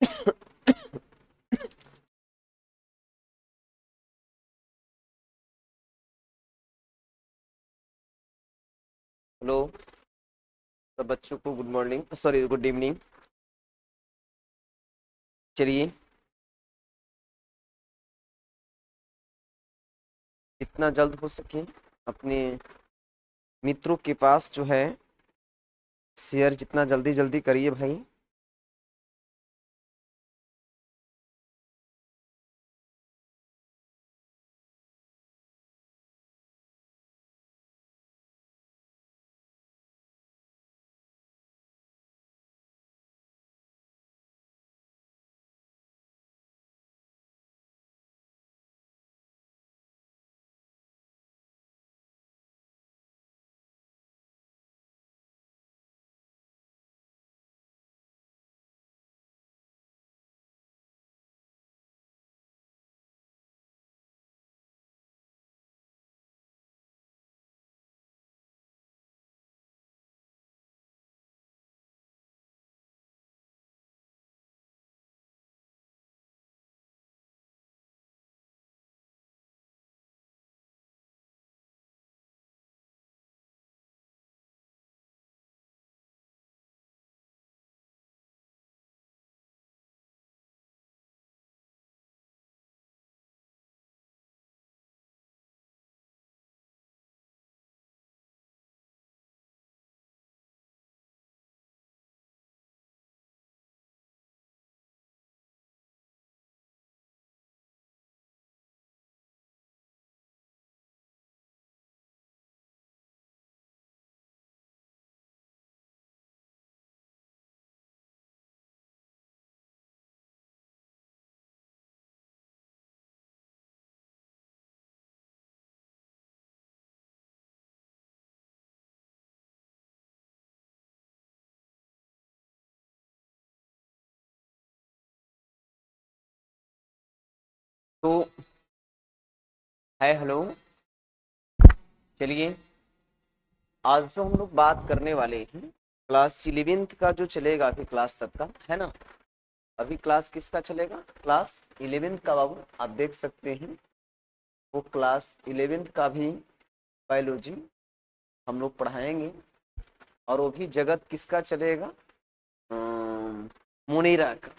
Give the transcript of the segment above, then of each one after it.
Hello. सब बच्चों को good morning, sorry good evening. चलिए, जितना जल्द हो सके अपने मित्रों के पास जो है शेयर जितना जल्दी जल्दी करिए भाई। तो है, हेलो। चलिए, आज जो हम लोग बात करने वाले हैं क्लास 11th का जो चलेगा अभी क्लास तक का है ना। अभी क्लास किसका चलेगा? क्लास 11th का बाबू, आप देख सकते हैं वो क्लास 11th का भी बायोलॉजी हम लोग पढ़ाएंगे। और वो भी जगत किसका चलेगा? मुनीरा का,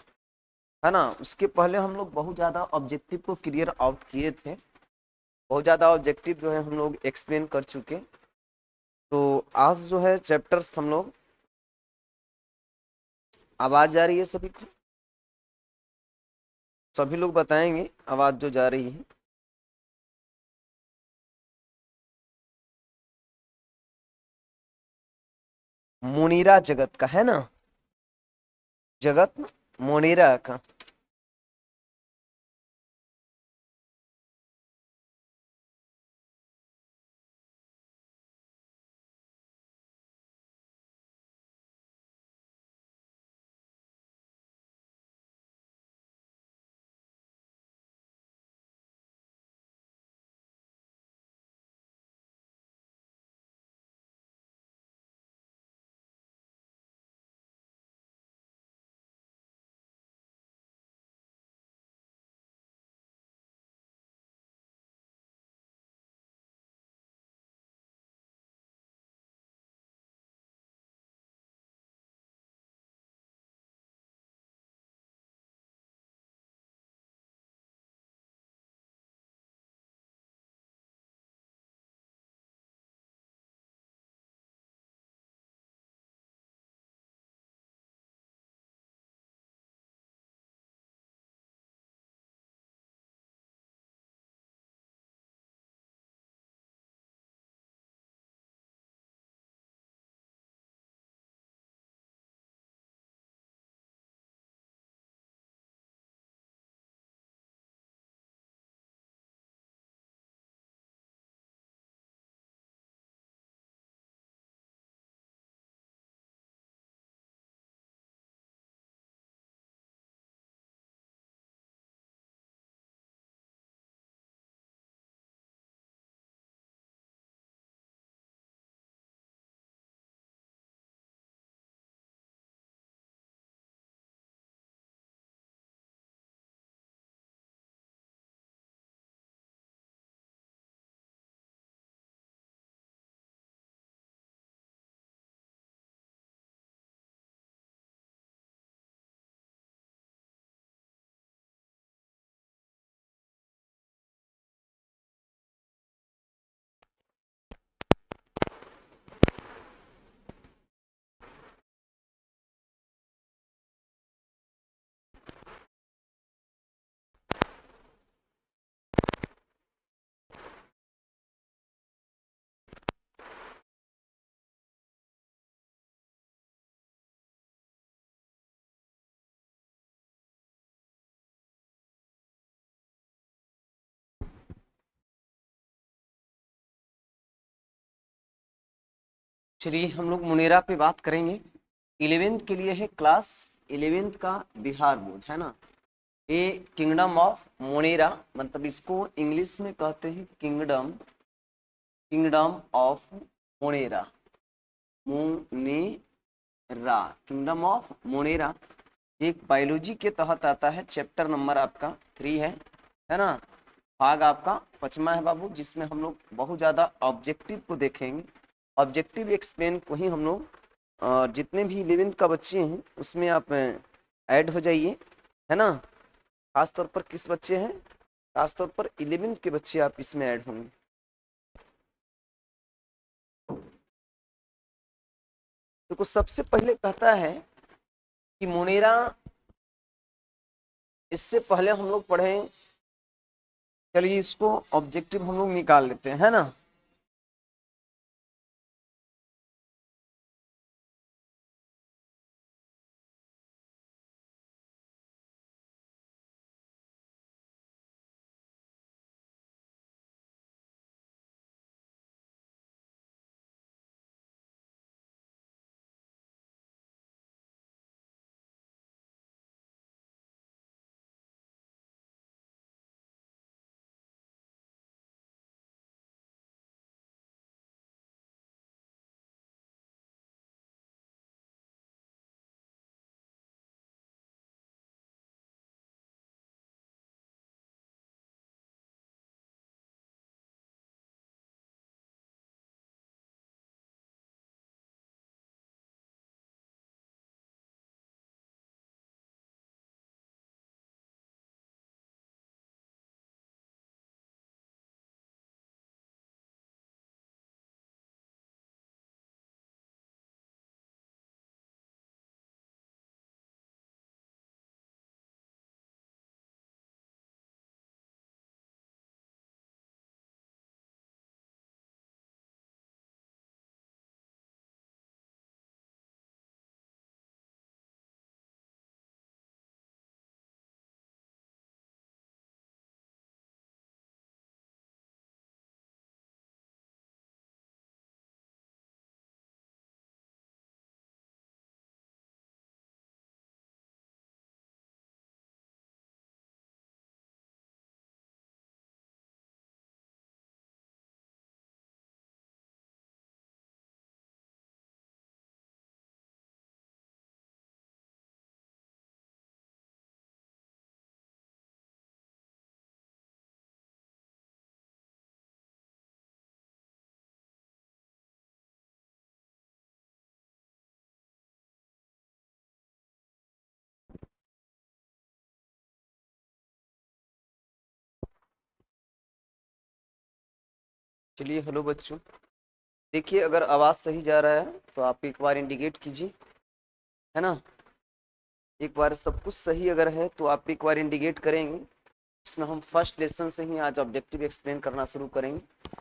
है ना। उसके पहले हम लोग बहुत ज़्यादा ऑब्जेक्टिव को क्लियर आउट किए थे, बहुत ज़्यादा ऑब्जेक्टिव जो है हम लोग एक्सप्लेन कर चुके। तो आज जो है चैप्टर्स हम लोग, आवाज़ जा रही है सभी को? सभी लोग बताएंगे आवाज़ जो जा रही है। मुनीरा जगत का है ना, जगत मुनीरा का। चलिए हम लोग मुनेरा पे बात करेंगे। 11th के लिए है क्लास 11th का बिहार बोर्ड, है ना। ये किंगडम ऑफ मुनेरा, मतलब इसको इंग्लिश में कहते हैं किंगडम ऑफ मुनेरा। मुनेरा, किंगडम ऑफ मुनेरा एक बायोलॉजी के तहत आता है। चैप्टर नंबर आपका 3 है ना। भाग आपका 5वां है बाबू, जिसमें हम लोग बहुत ज़्यादा ऑब्जेक्टिव को देखेंगे। ऑब्जेक्टिव एक्सप्लेन को ही हम लोग, और जितने भी 11th का बच्चे हैं उसमें आप ऐड हो जाइए, है ना। खास तौर पर किस बच्चे हैं, खास तौर पर 11th के बच्चे आप इसमें ऐड होंगे। तो कुछ सबसे पहले कहता है कि मुनेरा, इससे पहले हम लोग पढ़े, चलिए इसको ऑब्जेक्टिव हम लोग निकाल लेते हैं, है ना। चलिए हेलो बच्चों, देखिए अगर आवाज़ सही जा रहा है तो आप एक बार इंडिकेट कीजिए, है ना। एक बार सब कुछ सही अगर है तो आप एक बार इंडिकेट करेंगे। इसमें हम फर्स्ट लेसन से ही आज ऑब्जेक्टिव एक्सप्लेन करना शुरू करेंगे।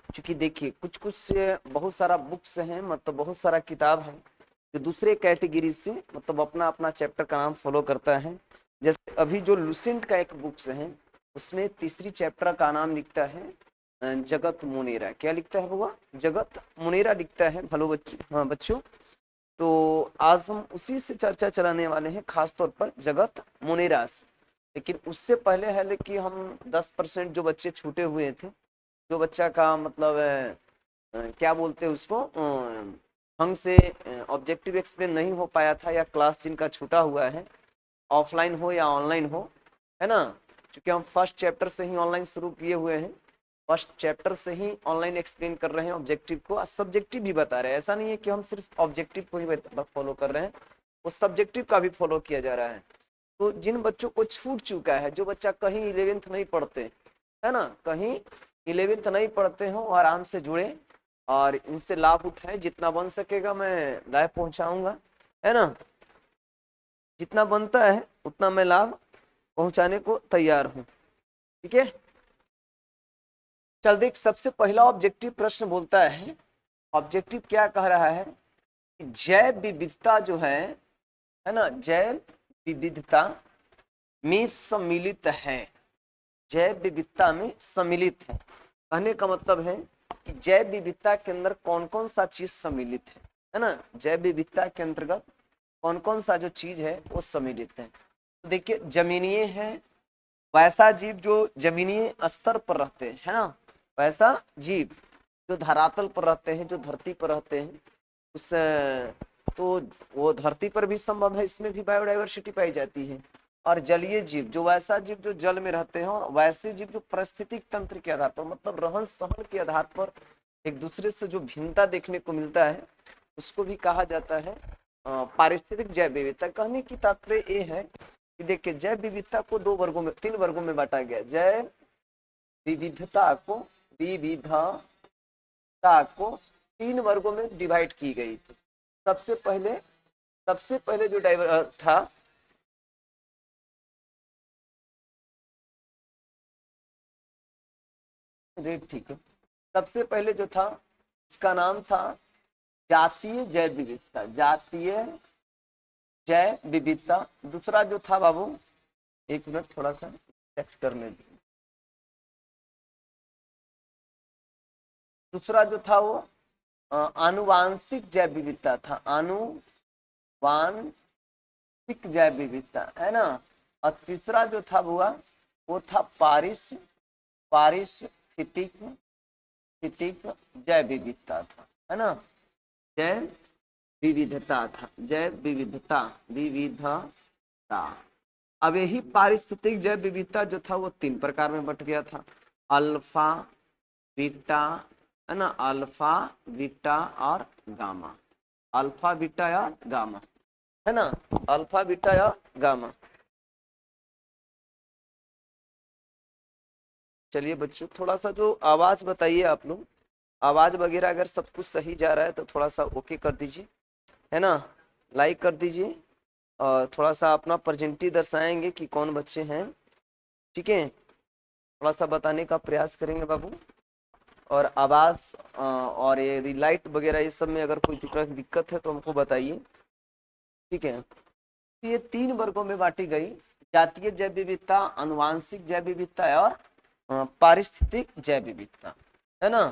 क्योंकि देखिए कुछ कुछ से बहुत सारा बुक्स हैं, मतलब बहुत सारा किताब है जो दूसरे कैटेगरी से मतलब अपना अपना चैप्टर का नाम फॉलो करता है। जैसे अभी जो लुसेंट का एक बुक्स है उसमें तीसरी चैप्टर का नाम लिखता है जगत मुनेरा। क्या लिखता है बाबा? जगत मुनेरा लिखता है। भलो बच्चों, हाँ बच्चों, तो आज हम उसी से चर्चा चलाने वाले हैं, खास तौर पर जगत मुनेरा से। लेकिन उससे पहले है कि हम 10% जो बच्चे छूटे हुए थे, जो बच्चा का मतलब क्या बोलते हैं उसको, ढंग से ऑब्जेक्टिव एक्सप्लेन नहीं हो पाया था, या क्लास जिनका छूटा हुआ है, ऑफलाइन हो या ऑनलाइन हो, है ना। क्योंकि हम फर्स्ट चैप्टर से ही ऑनलाइन शुरू किए हुए हैं, फर्स्ट चैप्टर से ही ऑनलाइन एक्सप्लेन कर रहे हैं ऑब्जेक्टिव को, सब्जेक्टिव भी बता रहे हैं। ऐसा नहीं है कि हम सिर्फ ऑब्जेक्टिव को ही फॉलो कर रहे हैं, वो सब्जेक्टिव का भी फॉलो किया जा रहा है। तो जिन बच्चों को छूट चुका है, जो बच्चा कहीं 11th नहीं पढ़ते, है ना, कहीं 11th नहीं पढ़ते हो, आराम से जुड़े और इनसे लाभ उठाए। जितना बन सकेगा मैं लाइव पहुंचाऊंगा, है ना। जितना बनता है उतना मैं लाभ पहुंचाने को तैयार हूं, ठीक है। चल देख, सबसे पहला ऑब्जेक्टिव प्रश्न बोलता है, ऑब्जेक्टिव क्या कह रहा है कि जैव विविधता जो है ना, जैव विविधता में सम्मिलित है, जैव विविधता में सम्मिलित है। कहने का मतलब है कि जैव विविधता के अंदर कौन कौन सा चीज सम्मिलित है। है ना। जैव विविधता के अंतर्गत कौन कौन सा जो चीज है वो सम्मिलित है। तो देखिए जमीनीय है, वैसा जीव जो जमीनी स्तर पर रहते हैं, है ना, वैसा जीव जो धरातल पर रहते हैं, जो धरती पर रहते हैं, उस तो वो धरती पर भी संभव है, इसमें भी बायोडाइवर्सिटी पाई जाती है। और जलीय जीव जो वैसा जीव जो जल में रहते हैं, और वैसे जीव जो पारिस्थितिक तंत्र के आधार पर, मतलब रहन सहन के आधार पर एक दूसरे से जो भिन्नता देखने को मिलता है, उसको भी कहा जाता है पारिस्थितिक जैव विविधता। कहने की तात्पर्य ये है कि देखिए जैव विविधता को तीन वर्गों में बांटा गया। जैव विविधता को तीन वर्गों में डिवाइड की गई थी। सबसे पहले जो डाइवर था, रेट ठीक है, सबसे पहले जो था इसका नाम था जातीय जैव विविधता, जातीय जैव विविधता। दूसरा जो था बाबू, एक मिनट थोड़ा सा टेक्स्ट करने दीजिए। दूसरा जो था वो आनुवांशिक जैव विविधता था, आनुवांशिक जैव विविधता, है ना। और तीसरा जो था हुआ वो था पारिस्थितिक जैव विविधता था, है ना। जैव विविधता था, जैव विविधता। अब यही पारिस्थितिक जैव विविधता जो था वो तीन प्रकार में बट गया था, अल्फा बीटा, है ना, अल्फा बीटा और गामा, अल्फा बीटा या गामा, है ना, अल्फा बीटा या गामा। चलिए बच्चों थोड़ा सा जो आवाज बताइए आप लोग, आवाज वगैरह अगर सब कुछ सही जा रहा है तो थोड़ा सा ओके कर दीजिए, है ना, लाइक कर दीजिए। और थोड़ा सा अपना प्रेजेंटी दर्शाएंगे कि कौन बच्चे हैं, ठीक है, थोड़ा सा बताने का प्रयास करेंगे बाबू। और आवाज और ये लाइट वगैरह ये सब में अगर कोई दिक्कत है तो हमको बताइए, ठीक है। तो ये तीन वर्गों में बांटी गई, जातीय जैव विविधता, आनुवांशिक जैव विविधता और पारिस्थितिक जैव विविधता, है ना।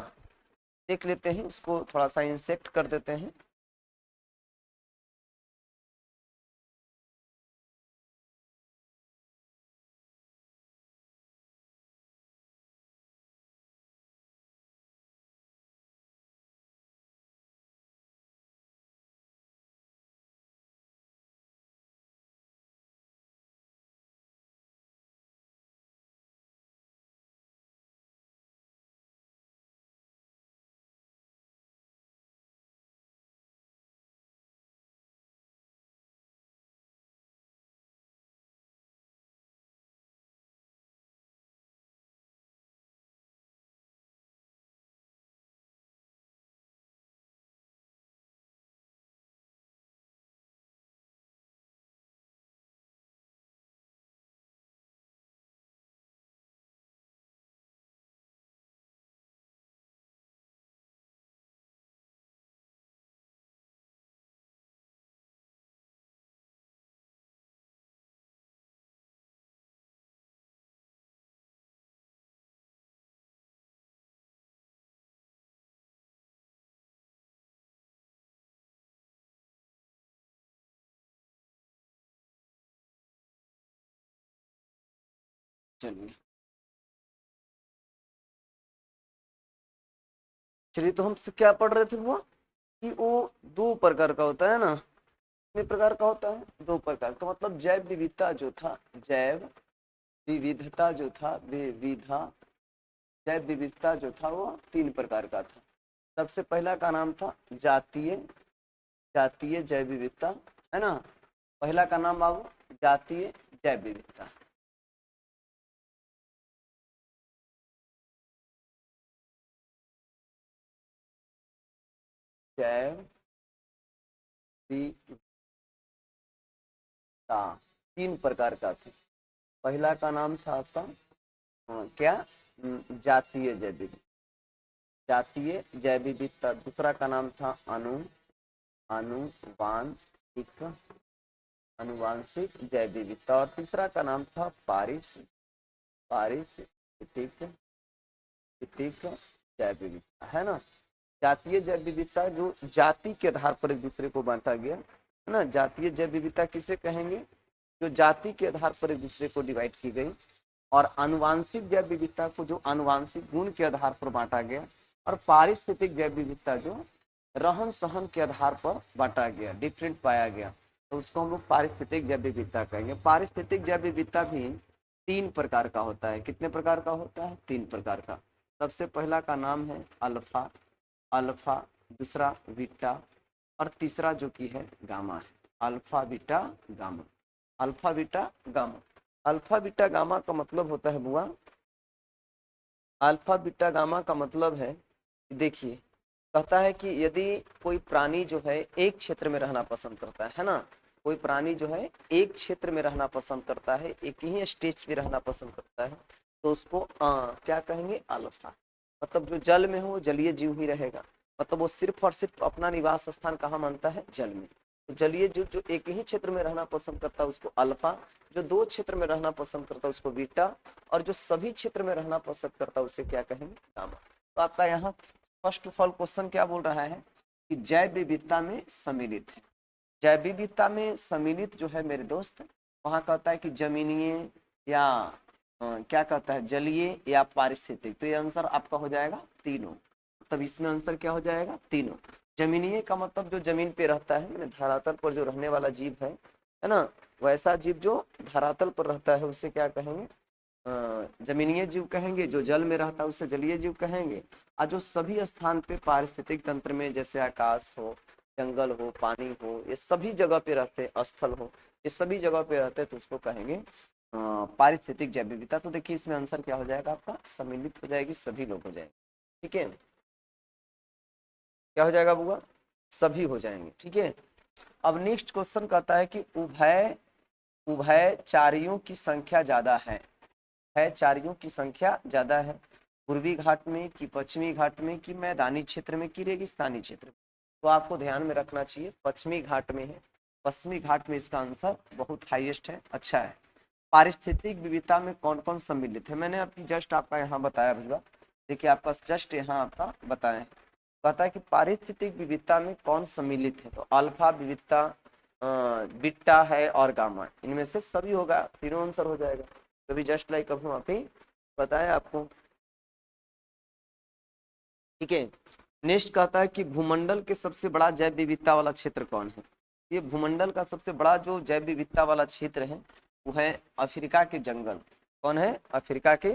देख लेते हैं इसको, थोड़ा सा इंसेक्ट कर देते हैं। चलिए चलिए, तो हम क्या पढ़ रहे थे वो, कि वो दो प्रकार का होता है ना, कितने प्रकार का होता है, दो प्रकार का, मतलब जैव विविधता जो था, जैव विविधता जो था, विविधा जैव विविधता जो था वो तीन प्रकार का था। सबसे पहला का नाम था जातीय जातीय जैव विविधता, है ना, पहला का नाम बाबू जातीय जैव विविधता। जैव विविधता तीन प्रकार का था। पहला का नाम था आपका क्या, जातीय जैव विविधता, जातीय जैव विविधता। दूसरा का नाम था अनुवांशिक अनुवांशिक जैव विविधता। और तीसरा का नाम था पारिस्थितिक जैव विविधता, है ना। जातीय जैव विविधता जो जाति के आधार पर एक दूसरे को बांटा गया है ना, जातीय जैव विविधता किसे कहेंगे, जो जाति के आधार पर एक दूसरे को डिवाइड की गई। और आनुवांशिक जैव विविधता को जो आनुवांशिक गुण के आधार पर बांटा गया। और पारिस्थितिक जैव विविधता जो रहन सहन के आधार पर बांटा गया, डिफरेंट पाया गया, तो उसको हम लोग पारिस्थितिक जैव विविधता कहेंगे। पारिस्थितिक जैव विविधता भी 3 प्रकार का होता है। कितने प्रकार का होता है? 3 प्रकार का। सबसे पहला का नाम है अल्फा, अल्फा, दूसरा बीटा, और तीसरा जो कि है गामा है। Alpha beta gamma, alpha beta gamma. Alpha beta gamma का मतलब होता है बुआ, अल्फा बीटा गामा का मतलब है, देखिए कहता है कि यदि कोई प्राणी जो है एक क्षेत्र में रहना पसंद करता है ना, कोई प्राणी जो है एक क्षेत्र में रहना पसंद करता है, एक ही स्टेज पे रहना पसंद करता है, तो उसको क्या कहेंगे? अल्फा। मतलब जो जल में हो वो जलीय जीव ही रहेगा, मतलब वो सिर्फ और सिर्फ अपना निवास स्थान कहाँ मानता है? जल में। तो जलीय जीव जो एक ही क्षेत्र में रहना पसंद करता है उसको अल्फा, जो 2 क्षेत्र में रहना पसंद करता है उसको बीटा, और जो सभी क्षेत्र में रहना पसंद करता है उसे क्या कहेंगे? गामा। तो आपका यहाँ फर्स्ट ऑफ ऑल क्वेश्चन क्या बोल रहा है कि जैव विविधता में सम्मिलित है। जैव विविधता में सम्मिलित जो है मेरे दोस्त, वहां कहता है कि जमीनीय या क्या कहता है, जलीय या पारिस्थितिक। तो ये आंसर आपका हो जाएगा तीनों। तब इसमें आंसर क्या हो जाएगा? तीनों। जमीनीय का मतलब जो जमीन पे रहता है, मैंने धरातल पर जो रहने वाला जीव है ना, वैसा जीव जो धरातल पर रहता है उसे क्या कहेंगे? जमीनीय जीव कहेंगे। जो जल में रहता है उसे जलीय जीव कहेंगे। और जो सभी स्थान पे पारिस्थितिक तंत्र में, जैसे आकाश हो, जंगल हो, पानी हो, ये सभी जगह पे रहते, स्थल हो, ये सभी जगह पे रहते तो उसको कहेंगे पारिस्थितिक जैव विविधता। तो देखिए इसमें आंसर क्या हो जाएगा आपका? सम्मिलित हो जाएगी, सभी लोग हो जाएंगे। ठीक है, क्या हो जाएगा बुआ? सभी हो जाएंगे। ठीक है, अब नेक्स्ट क्वेश्चन कहता है कि उभयचारियों की संख्या ज्यादा है चारियों की संख्या ज्यादा है पूर्वी घाट में कि पश्चिमी घाट में कि मैदानी क्षेत्र में कि रेगिस्तानी क्षेत्र में? तो आपको ध्यान में रखना चाहिए पश्चिमी घाट में है। पश्चिमी घाट में इसका आंसर बहुत हाईएस्ट है, अच्छा है। पारिस्थितिक विविधता में कौन कौन सम्मिलित है, मैंने अभी जस्ट आपका यहाँ बताया भैया। देखिए आपका जस्ट यहाँ आपका बताया है, कहता है कि पारिस्थितिक विविधता में कौन सम्मिलित है। तो अल्फा विविधता, बीटा है और गामा, इनमें से सभी होगा, तीनों आंसर हो जाएगा। तो जस्ट लाइक अब वहाँ पे बताया आपको। ठीक है, नेक्स्ट कहता है कि भूमंडल के सबसे बड़ा जैव विविधता वाला क्षेत्र कौन है। ये भूमंडल का सबसे बड़ा जो जैव विविधता वाला क्षेत्र है वो है अफ्रीका के जंगल। कौन है? अफ्रीका के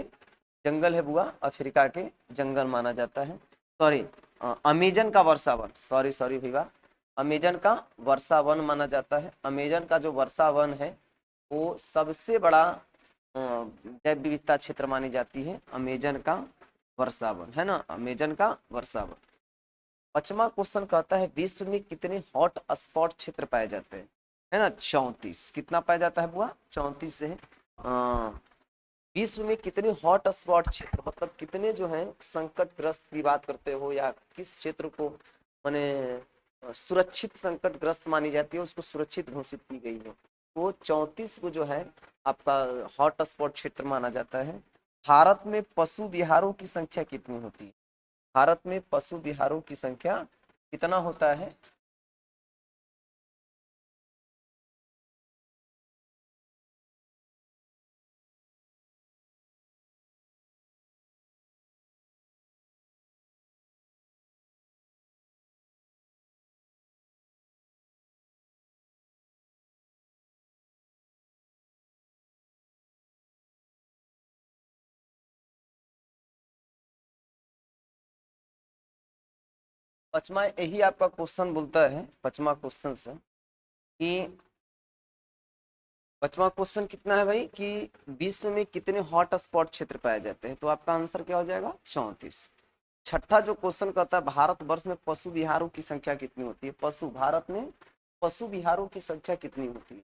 जंगल है बुआ, अफ्रीका के जंगल माना जाता है। सॉरी, अमेजन का वर्षा वन, सॉरी सॉरी भैया, अमेजन का वर्षा वन माना जाता है। अमेजन का जो वर्षा वन है वो सबसे बड़ा जैव विविधता क्षेत्र मानी जाती है, अमेजन का वर्षा वन है ना, अमेजन का वर्षा वन। 5वां क्वेश्चन कहता है विश्व में कितने हॉट स्पॉट क्षेत्र पाए जाते हैं, है ना? 34। कितना पाया जाता है बुआ? 34 से है। विश्व में कितने हॉट स्पॉट क्षेत्र, मतलब कितने जो है संकटग्रस्त की बात करते हो या किस क्षेत्र को माने सुरक्षित संकटग्रस्त मानी जाती है, उसको सुरक्षित घोषित की गई है, वो 34 को जो है आपका हॉट स्पॉट क्षेत्र माना जाता है। भारत में पशु विहारों की संख्या कितनी होती है? भारत में पशु विहारों की संख्या कितना होता है? पचमा यही आपका क्वेश्चन बोलता है, पचमा क्वेश्चन से कि 5वां क्वेश्चन कितना है भाई कि विश्व में कितने हॉट स्पॉट क्षेत्र पाए जाते हैं, तो आपका आंसर क्या हो जाएगा? 34। छठा जो क्वेश्चन कहता है भारत वर्ष में पशु विहारों की संख्या कितनी होती है? पशु, भारत में पशु विहारों की संख्या कितनी होती है?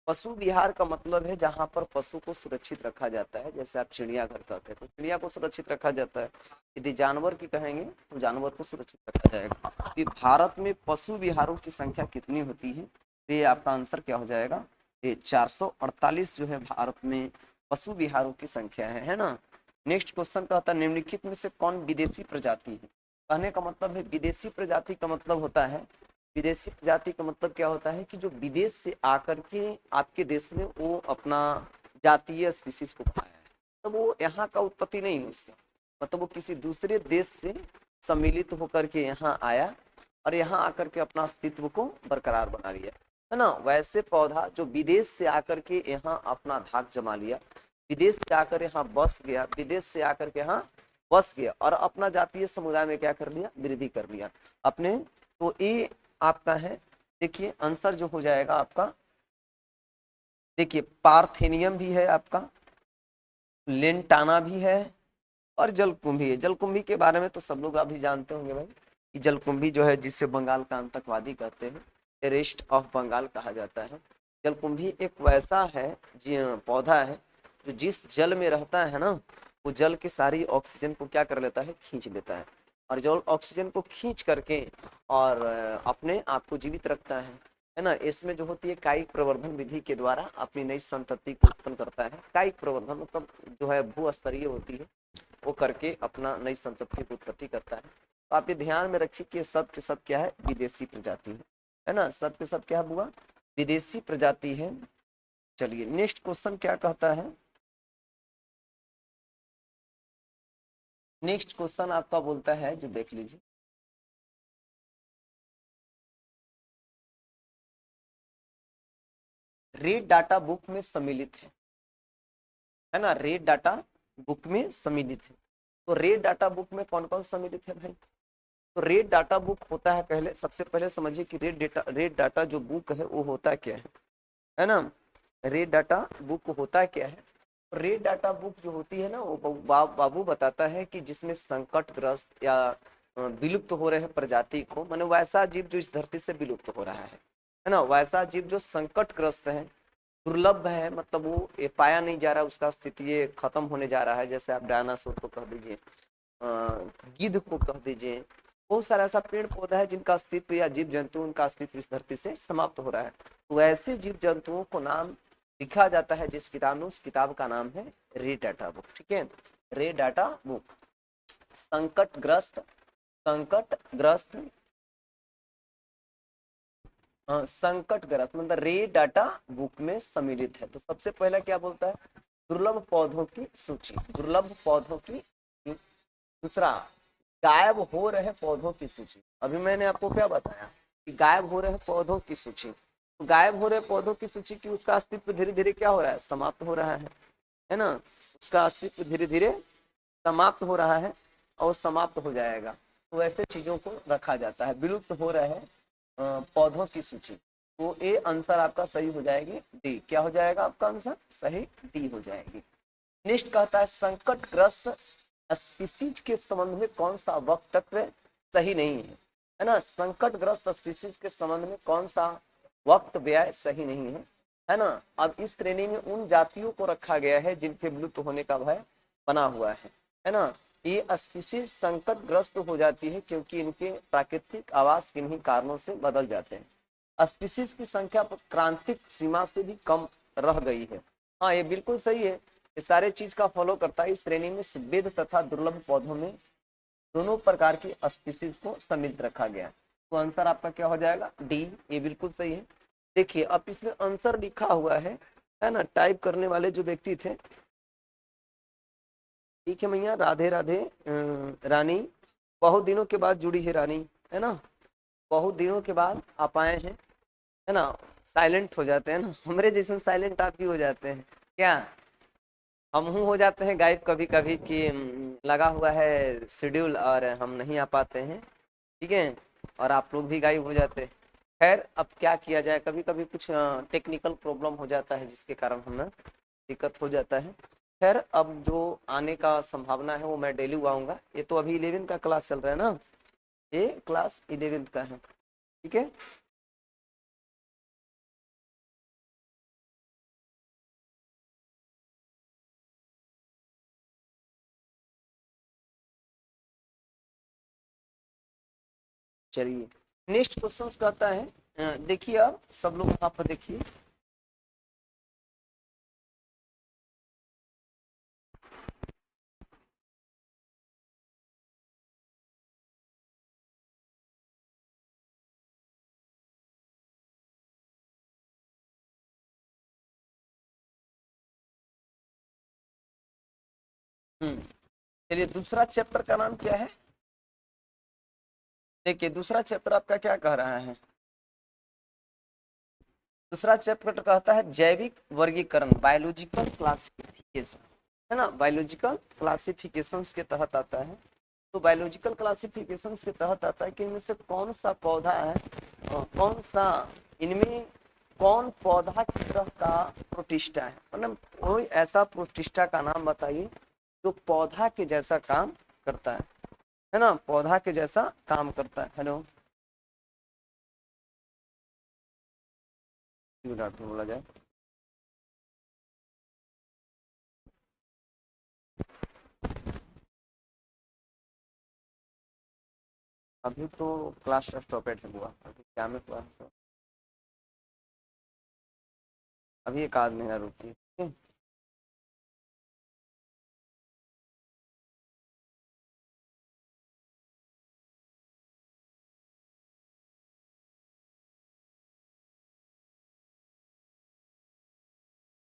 पशु विहार का मतलब है जहां पर पशु को सुरक्षित रखा जाता है, जैसे आप चिड़ियाघर कहते हैं तो चिड़िया को सुरक्षित रखा जाता है। यदि जानवर की कहेंगे तो जानवर को सुरक्षित रखा जाएगा। कि भारत में पशु विहारों की संख्या कितनी होती है, तो ये आपका आंसर क्या हो जाएगा? ये 448 जो है भारत में पशु विहारों की संख्या है ना। नेक्स्ट क्वेश्चन कहता है निम्नलिखित में से कौन विदेशी प्रजाति है? कहने का मतलब है विदेशी प्रजाति का मतलब होता है, विदेशी प्रजाति का मतलब क्या होता है कि जो विदेश से आकर के आपके देश में वो अपना जातीय स्पीसीज को पाया है, तो वो यहाँ का उत्पत्ति नहीं है उसका, मतलब वो किसी दूसरे देश से सम्मिलित होकर के यहाँ आया और यहाँ आकर के अपना अस्तित्व को बरकरार बना लिया, है ना। वैसे पौधा जो विदेश से आकर के यहाँ अपना धाक जमा लिया, विदेश से आकर यहाँ बस गया, विदेश से आकर के यहाँ बस गया और अपना जातीय समुदाय में क्या कर लिया, वृद्धि कर लिया अपने। तो ये आपका है, देखिए आंसर जो हो जाएगा आपका, देखिए पार्थेनियम भी है आपका, लेंटाना भी है और जलकुंभी है। जलकुंभी के बारे में तो सब लोग अभी जानते होंगे भाई, कि जलकुंभी जो है जिसे बंगाल का आतंकवादी कहते हैं, टेररिस्ट ऑफ बंगाल कहा जाता है। जलकुंभी एक वैसा है पौधा है जो जिस जल में रहता है ना, वो जल की सारी ऑक्सीजन को क्या कर लेता है, खींच लेता है, और जो ऑक्सीजन को खींच करके और अपने आप को जीवित रखता है ना। इसमें जो होती है कायिक प्रवर्धन विधि के द्वारा अपनी नई संतति को उत्पन्न करता है। कायिक प्रवर्धन मतलब जो है भू स्तरीय होती है, वो करके अपना नई संतति की उत्पत्ति करता है। तो आप ये ध्यान में रखिए कि सब के सब क्या है, विदेशी प्रजाति है ना, सब के सब क्या हुआ, विदेशी प्रजाति है। चलिए नेक्स्ट क्वेश्चन क्या कहता है, नेक्स्ट क्वेश्चन आपका बोलता है, जो देख लीजिए, रेड डाटा बुक में सम्मिलित है ना, रेड डाटा बुक में सम्मिलित है। तो रेड डाटा बुक में कौन कौन सम्मिलित है भाई, तो रेड डाटा बुक होता है, पहले सबसे पहले समझिए कि रेड डाटा जो बुक है वो होता क्या है ना। रेड डाटा बुक होता क्या है, रेड डाटा बुक जो होती है ना, वो बाबू बताता है कि जिसमें संकटग्रस्त या विलुप्त हो रहे प्रजाति को, माने वैसा जीव जो इस धरती से विलुप्त हो रहा है ना, वैसा जीव जो संकटग्रस्त है, दुर्लभ है, मतलब वो ये पाया नहीं जा रहा, उसका स्थिति ये खत्म होने जा रहा है। जैसे आप डायनासोर को कह दीजिए, गिद्ध को कह दीजिए, बहुत सारा ऐसा पेड़ पौधा है जिनका अस्तित्व या जीव जंतु उनका अस्तित्व इस धरती से समाप्त हो रहा है। तो ऐसे जीव जंतुओं को नाम लिखा जाता है जिस किताब में, उस किताब का नाम है रेड डाटा बुक, ठीक है, रेड डाटा बुक। संकटग्रस्त, संकटग्रस्त, संकटग्रस्त मतलब रेड डाटा बुक में सम्मिलित है। तो सबसे पहला क्या बोलता है, दुर्लभ पौधों की सूची, दुर्लभ पौधों की। दूसरा, गायब हो रहे पौधों की सूची। अभी मैंने आपको क्या बताया कि गायब हो रहे पौधों की सूची, तो गायब हो रहे पौधों की सूची की उसका अस्तित्व धीरे धीरे क्या हो रहा है, समाप्त हो रहा है ना, उसका अस्तित्व धीरे धीरे समाप्त हो रहा है और समाप्त हो जाएगा। तो ऐसे चीजों को रखा जाता है, विलुप्त हो रहे पौधों की सूची। तो ए आंसर आपका सही हो जाएगी डी। क्या हो जाएगा आपका आंसर सही, डी हो जाएगी। नेक्स्ट कहता है संकटग्रस्त स्पीसीज के संबंध में कौन सा वक्तव्य सही नहीं है ना, संकटग्रस्त स्पीसीज के संबंध में कौन सा वक्तव्य सही नहीं है ना। अब इस श्रेणी में उन जातियों को रखा गया है जिनके विलुप्त होने का भय बना हुआ है ना। ये स्पीसीज संकटग्रस्त हो जाती है क्योंकि इनके प्राकृतिक आवास किन्हीं कारणों से बदल जाते हैं। स्पीसीज की संख्या क्रांतिक सीमा से भी कम रह गई है। हाँ ये बिल्कुल सही है, ये सारे चीज का फॉलो करता है। इस श्रेणी में सुवेद तथा दुर्लभ पौधों में दोनों प्रकार की स्पीसीज को सम्मिलित रखा गया। तो आंसर आपका क्या हो जाएगा डी, ये बिल्कुल सही है। देखिए अब इसमें आंसर लिखा हुआ है ना, टाइप करने वाले जो व्यक्ति थे, ठीक है मैया, राधे राधे रानी, बहुत दिनों के बाद जुड़ी है रानी, है ना, बहुत दिनों के बाद आप आए हैं, है ना। साइलेंट हो जाते हैं ना, हमारे जैसे साइलेंट आप भी हो जाते हैं क्या, हम हो जाते हैं गायब कभी कभी कि लगा हुआ है शेड्यूल और हम नहीं आ पाते हैं, ठीक है, और आप लोग भी गायब हो जाते हैं। खैर अब क्या किया जाए, कभी कभी कुछ टेक्निकल प्रॉब्लम हो जाता है जिसके कारण हमें दिक्कत हो जाता है। खैर अब जो आने का संभावना है वो मैं डेली आऊँगा। ये तो अभी 11 का क्लास चल रहा है ना, ये क्लास 11 का है, ठीक है। चलिए नेक्स्ट क्वेश्चन कहता है, देखिए अब सब लोग वहाँ पर देखिए, चलिए दूसरा चैप्टर का नाम क्या है? देखिए दूसरा चैप्टर आपका क्या कह रहा है? दूसरा चैप्टर कहता है जैविक वर्गीकरण, बायोलॉजिकल क्लासिफिकेशन, है ना। बायोलॉजिकल क्लासिफिकेशन के तहत आता है। तो बायोलॉजिकल क्लासिफिकेशन के तहत आता है कि इनमें से कौन सा पौधा है, कौन सा, इनमें कौन पौधा की तरह का प्रोटिस्टा है, मतलब कोई ऐसा प्रोटिस्टा का नाम बताइए जो पौधा के जैसा काम करता है ना, पौधा के जैसा काम करता है। हेलो, क्यों डॉक्टर बोला जाए? अभी तो क्लास स्टॉपेज हुआ, अभी क्या में क्लास, अभी एक आध महीना रुकी, ठीक है?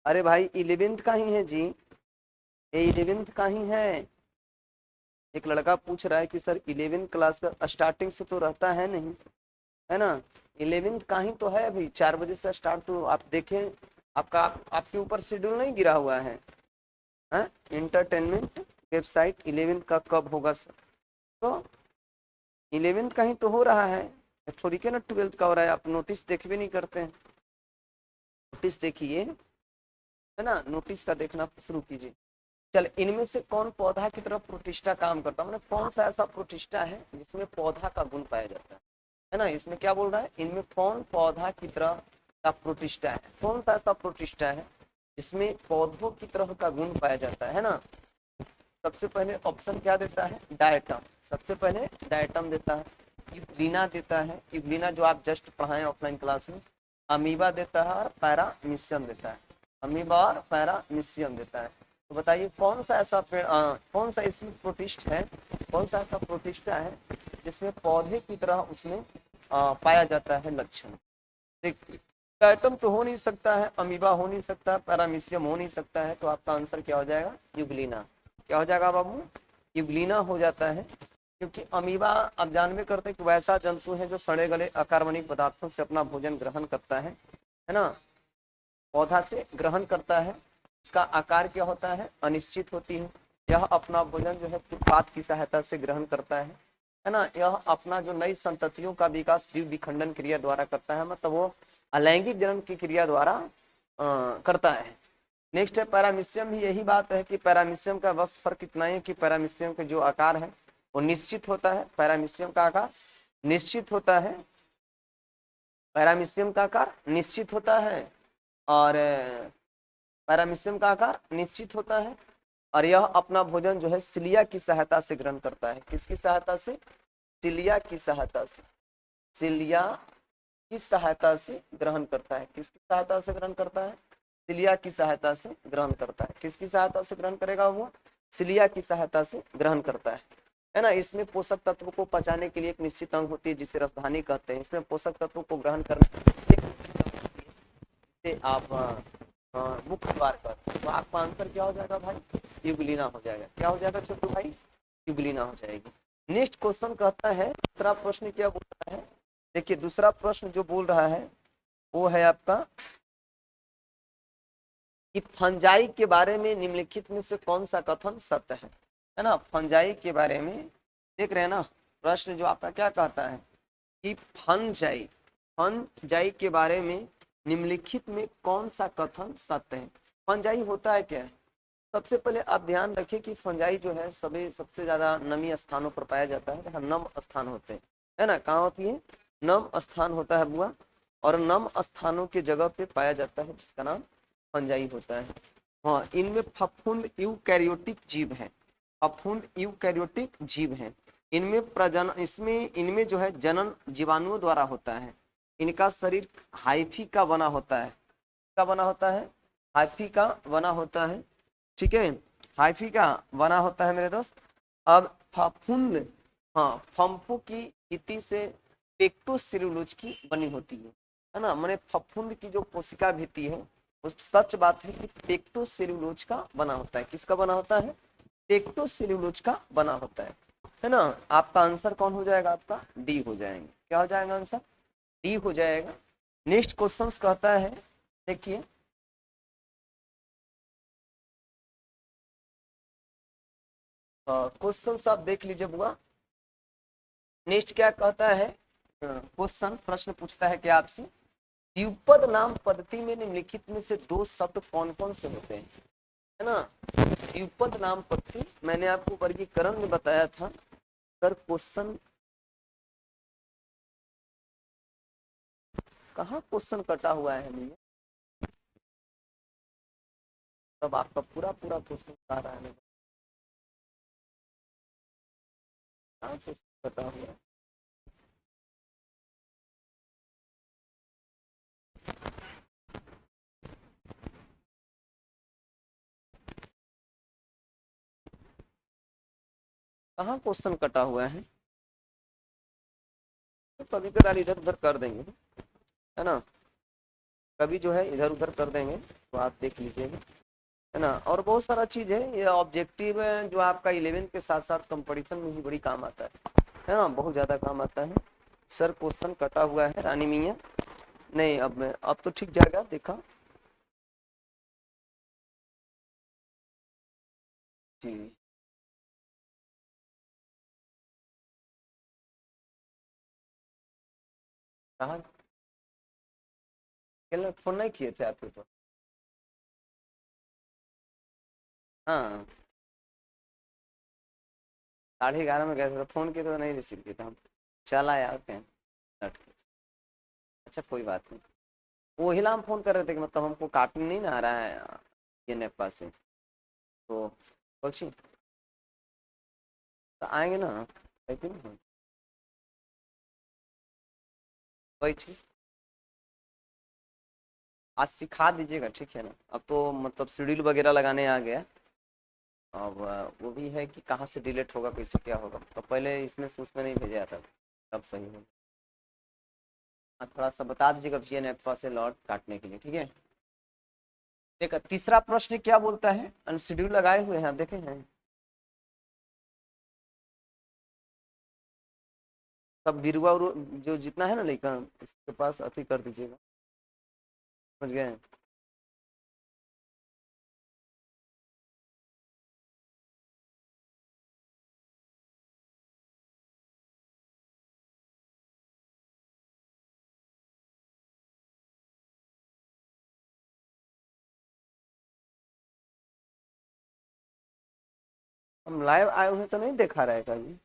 अरे भाई 11th का ही है जी, ये 11th का ही है। एक लड़का पूछ रहा है कि सर 11th क्लास का स्टार्टिंग से तो रहता है नहीं, है ना। 11th का ही तो है, अभी 4 बजे से स्टार्ट, तो आप देखें आपका आपके ऊपर शेड्यूल नहीं गिरा हुआ है इंटरटेनमेंट वेबसाइट 11th का कब होगा सर? तो 11th का ही तो हो रहा है, थोड़ी के ना 12th का हो रहा है। आप नोटिस देख भी नहीं करते हैं, नोटिस देखिए, है ना, नोटिस का देखना शुरू कीजिए। चल, इनमें से कौन पौधा की तरफ प्रोटिस्टा काम करता है, मतलब कौन सा ऐसा प्रोटिस्टा है जिसमें पौधा का गुण पाया जाता है ना। इसमें क्या बोल रहा है, इनमें कौन पौधा की तरह का प्रोटिस्टा है, कौन सा ऐसा प्रोटिस्टा है जिसमें पौधों की तरह का गुण पाया जाता है ना। सबसे पहले ऑप्शन क्या देता है, डायटम, सबसे पहले डायटम देता है, इब्लिना देता है, इब्लिना जो आप जस्ट पढ़ाए ऑफलाइन क्लास में, अमीबा देता है और पैरामीशियम देता है, अमीबा और पैरामीशियम देता है। तो बताइए कौन सा ऐसा पेड़, कौन सा इसमें प्रोटिस्ट है, कौन सा ऐसा प्रोटिस्टा है जिसमें पौधे की तरह उसमें पाया जाता है लक्षण। देखिए डायटम तो हो नहीं सकता है, अमीबा हो नहीं सकता, पैरामीशियम हो नहीं सकता है, तो आपका आंसर क्या हो जाएगा, यूग्लिना। क्या हो जाएगा बाबू, यूग्लिना हो जाता है। क्योंकि अमीबा आप जानबे करते हैं कि वैसा जंतु है जो सड़े गले अकार्बनिक पदार्थों से अपना भोजन ग्रहण करता है ना, पौधा से ग्रहण करता है। इसका आकार क्या होता है, अनिश्चित होती है। यह अपना भोजन जो है फुटपाथ की सहायता से ग्रहण करता है ना। यह अपना जो नई संततियों का विकास जीव विखंडन क्रिया द्वारा करता है, मतलब वो अलैंगिक जनन की क्रिया द्वारा करता है। नेक्स्ट है पैरामीशियम, भी यही बात है कि पैरामीशियम का बस फर्क इतना है कि पैरामीशियम का जो आकार है वो निश्चित होता है, पैरामीशियम का आकार निश्चित होता है, पैरामीशियम का आकार निश्चित होता है, और पैरामीशियम का आकार निश्चित होता है। और यह अपना भोजन जो है सिलिया की सहायता से ग्रहण करता है, किसकी सहायता से, सिलिया की सहायता से, सिलिया की सहायता से ग्रहण करता है, किसकी सहायता से ग्रहण करता है, सिलिया की सहायता से ग्रहण करता है। किसकी सहायता से ग्रहण करेगा वो, सिलिया की सहायता से ग्रहण करता है ना। इसमें पोषक तत्व को पचाने के लिए एक निश्चित अंग होती है जिसे रसधानी कहते हैं। इसमें पोषक तत्व को ग्रहण करने के लिए एक निश्चित अंग होती है जिसे आप मुख्य द्वार कहते हैं। तो आपका आंसर क्या हो जाएगा भाई, यूग्लिना हो जाएगा। क्या हो जाएगा छोटू भाई, यूग्लिना हो जाएगी। नेक्स्ट क्वेश्चन कहता है, दूसरा प्रश्न क्या बोल रहा है, देखिए दूसरा प्रश्न जो बोल रहा है वो है आपका कि फंजाई के बारे में निम्नलिखित में से कौन सा कथन सत्य है ना। फंजाई के बारे में देख रहे हैं ना, प्रश्न जो आपका क्या कहता है कि फंजाई, फंजाई के बारे में निम्नलिखित में कौन सा कथन सत्य है। फंजाई होता है क्या, सबसे पहले आप ध्यान रखिए कि फंजाई जो है सभी सबसे ज्यादा नमी स्थानों पर पाया जाता है, जहाँ नम स्थान होते हैं, है ना। कहाँ होती है, नम स्थान होता है बुआ, और नम स्थानों के जगह पे पाया जाता है जिसका नाम फंजाई होता है। हाँ, इनमें फफूंद यूकैरियोटिक जीव है, फफूंद यूकैरियोटिक जीव है। इनमें प्रजन, इसमें इनमें जो है जनन जीवाणुओं द्वारा होता है। इनका शरीर हाइफी का बना होता है, का बना होता है, हाइफी का बना होता है, ठीक है, हाइफी का बना होता है मेरे दोस्त। अब फफूंद, हाँ, फम्फू की इति से पेक्टोसेलुलोज की बनी होती है ना। मैंने फफूंद की जो कोशिका भित्ति है, उस सच बात है कि पेक्टोसेलुलोज का बना होता है, किसका बना होता है, टेक्टोसेल्यूलोज का बना होता है ना। आपका आंसर कौन हो जाएगा, आपका डी हो जाएंगे। क्या हो जाएगा आंसर, डी हो जाएगा। नेक्स्ट क्वेश्चन कहता है, देखिए क्वेश्चन आप देख लीजिए बुआ। नेक्स्ट क्या कहता है, क्वेश्चन प्रश्न पूछता है कि आपसे द्विपद नाम पद्धति में निम्नलिखित में से दो शब्द कौन कौन से होते हैं, है ना। द्विपद नाम पद्धति मैंने आपको वर्गीकरण में बताया था। सर क्वेश्चन कहाँ क्वेश्चन कटा हुआ है भैया, तब आपका पूरा पूरा क्वेश्चन आ रहा है, कहाँ क्वेश्चन कटा हुआ है। कहाँ क्वेश्चन कटा हुआ है, तो कभी कदार इधर उधर कर देंगे, है ना। कभी जो है इधर उधर कर देंगे, तो आप देख लीजिएगा, है ना। और बहुत सारा चीज है, ये ऑब्जेक्टिव है जो आपका 11th के साथ साथ कंपटीशन में भी बड़ी काम आता है ना, बहुत ज्यादा काम आता है। सर क्वेश्चन कटा हुआ है रानी मियाँ, नहीं अब तो ठीक जाएगा, देखा जी। कहाँ, कल फोन नहीं किए थे आपके तो, हाँ 11:30 में गए थे, तो फोन किए तो नहीं रिसीव किया था हम, चला यार क्या लट के। अच्छा कोई बात नहीं, वो हिला हम फोन कर रहे थे कि मतलब हमको काटने नहीं ना आ रहा है ये नेपा से, तो कोचिंग तो आएंगे ना, कहते ना बैठिए, आज सिखा दीजिएगा ठीक है ना। अब तो मतलब शेड्यूल वगैरह लगाने आ गया। अब वो भी है कि कहाँ से डिलीट होगा, कैसे क्या होगा, तो पहले इसमें से उसमें नहीं भेजा जाता, तब सही है। हाँ थोड़ा सा बता दीजिएगा जी एन एफ से लॉट काटने के लिए, ठीक है। देखा तीसरा प्रश्न क्या बोलता है, अनशेड्यूल लगाए हुए हैं आप देखे हैं, सब बिरुआ जो जितना है ना लड़का उसके पास अति कर दीजिएगा, समझ गए। हम लाइव आए हुए तो नहीं देखा रहेगा ये,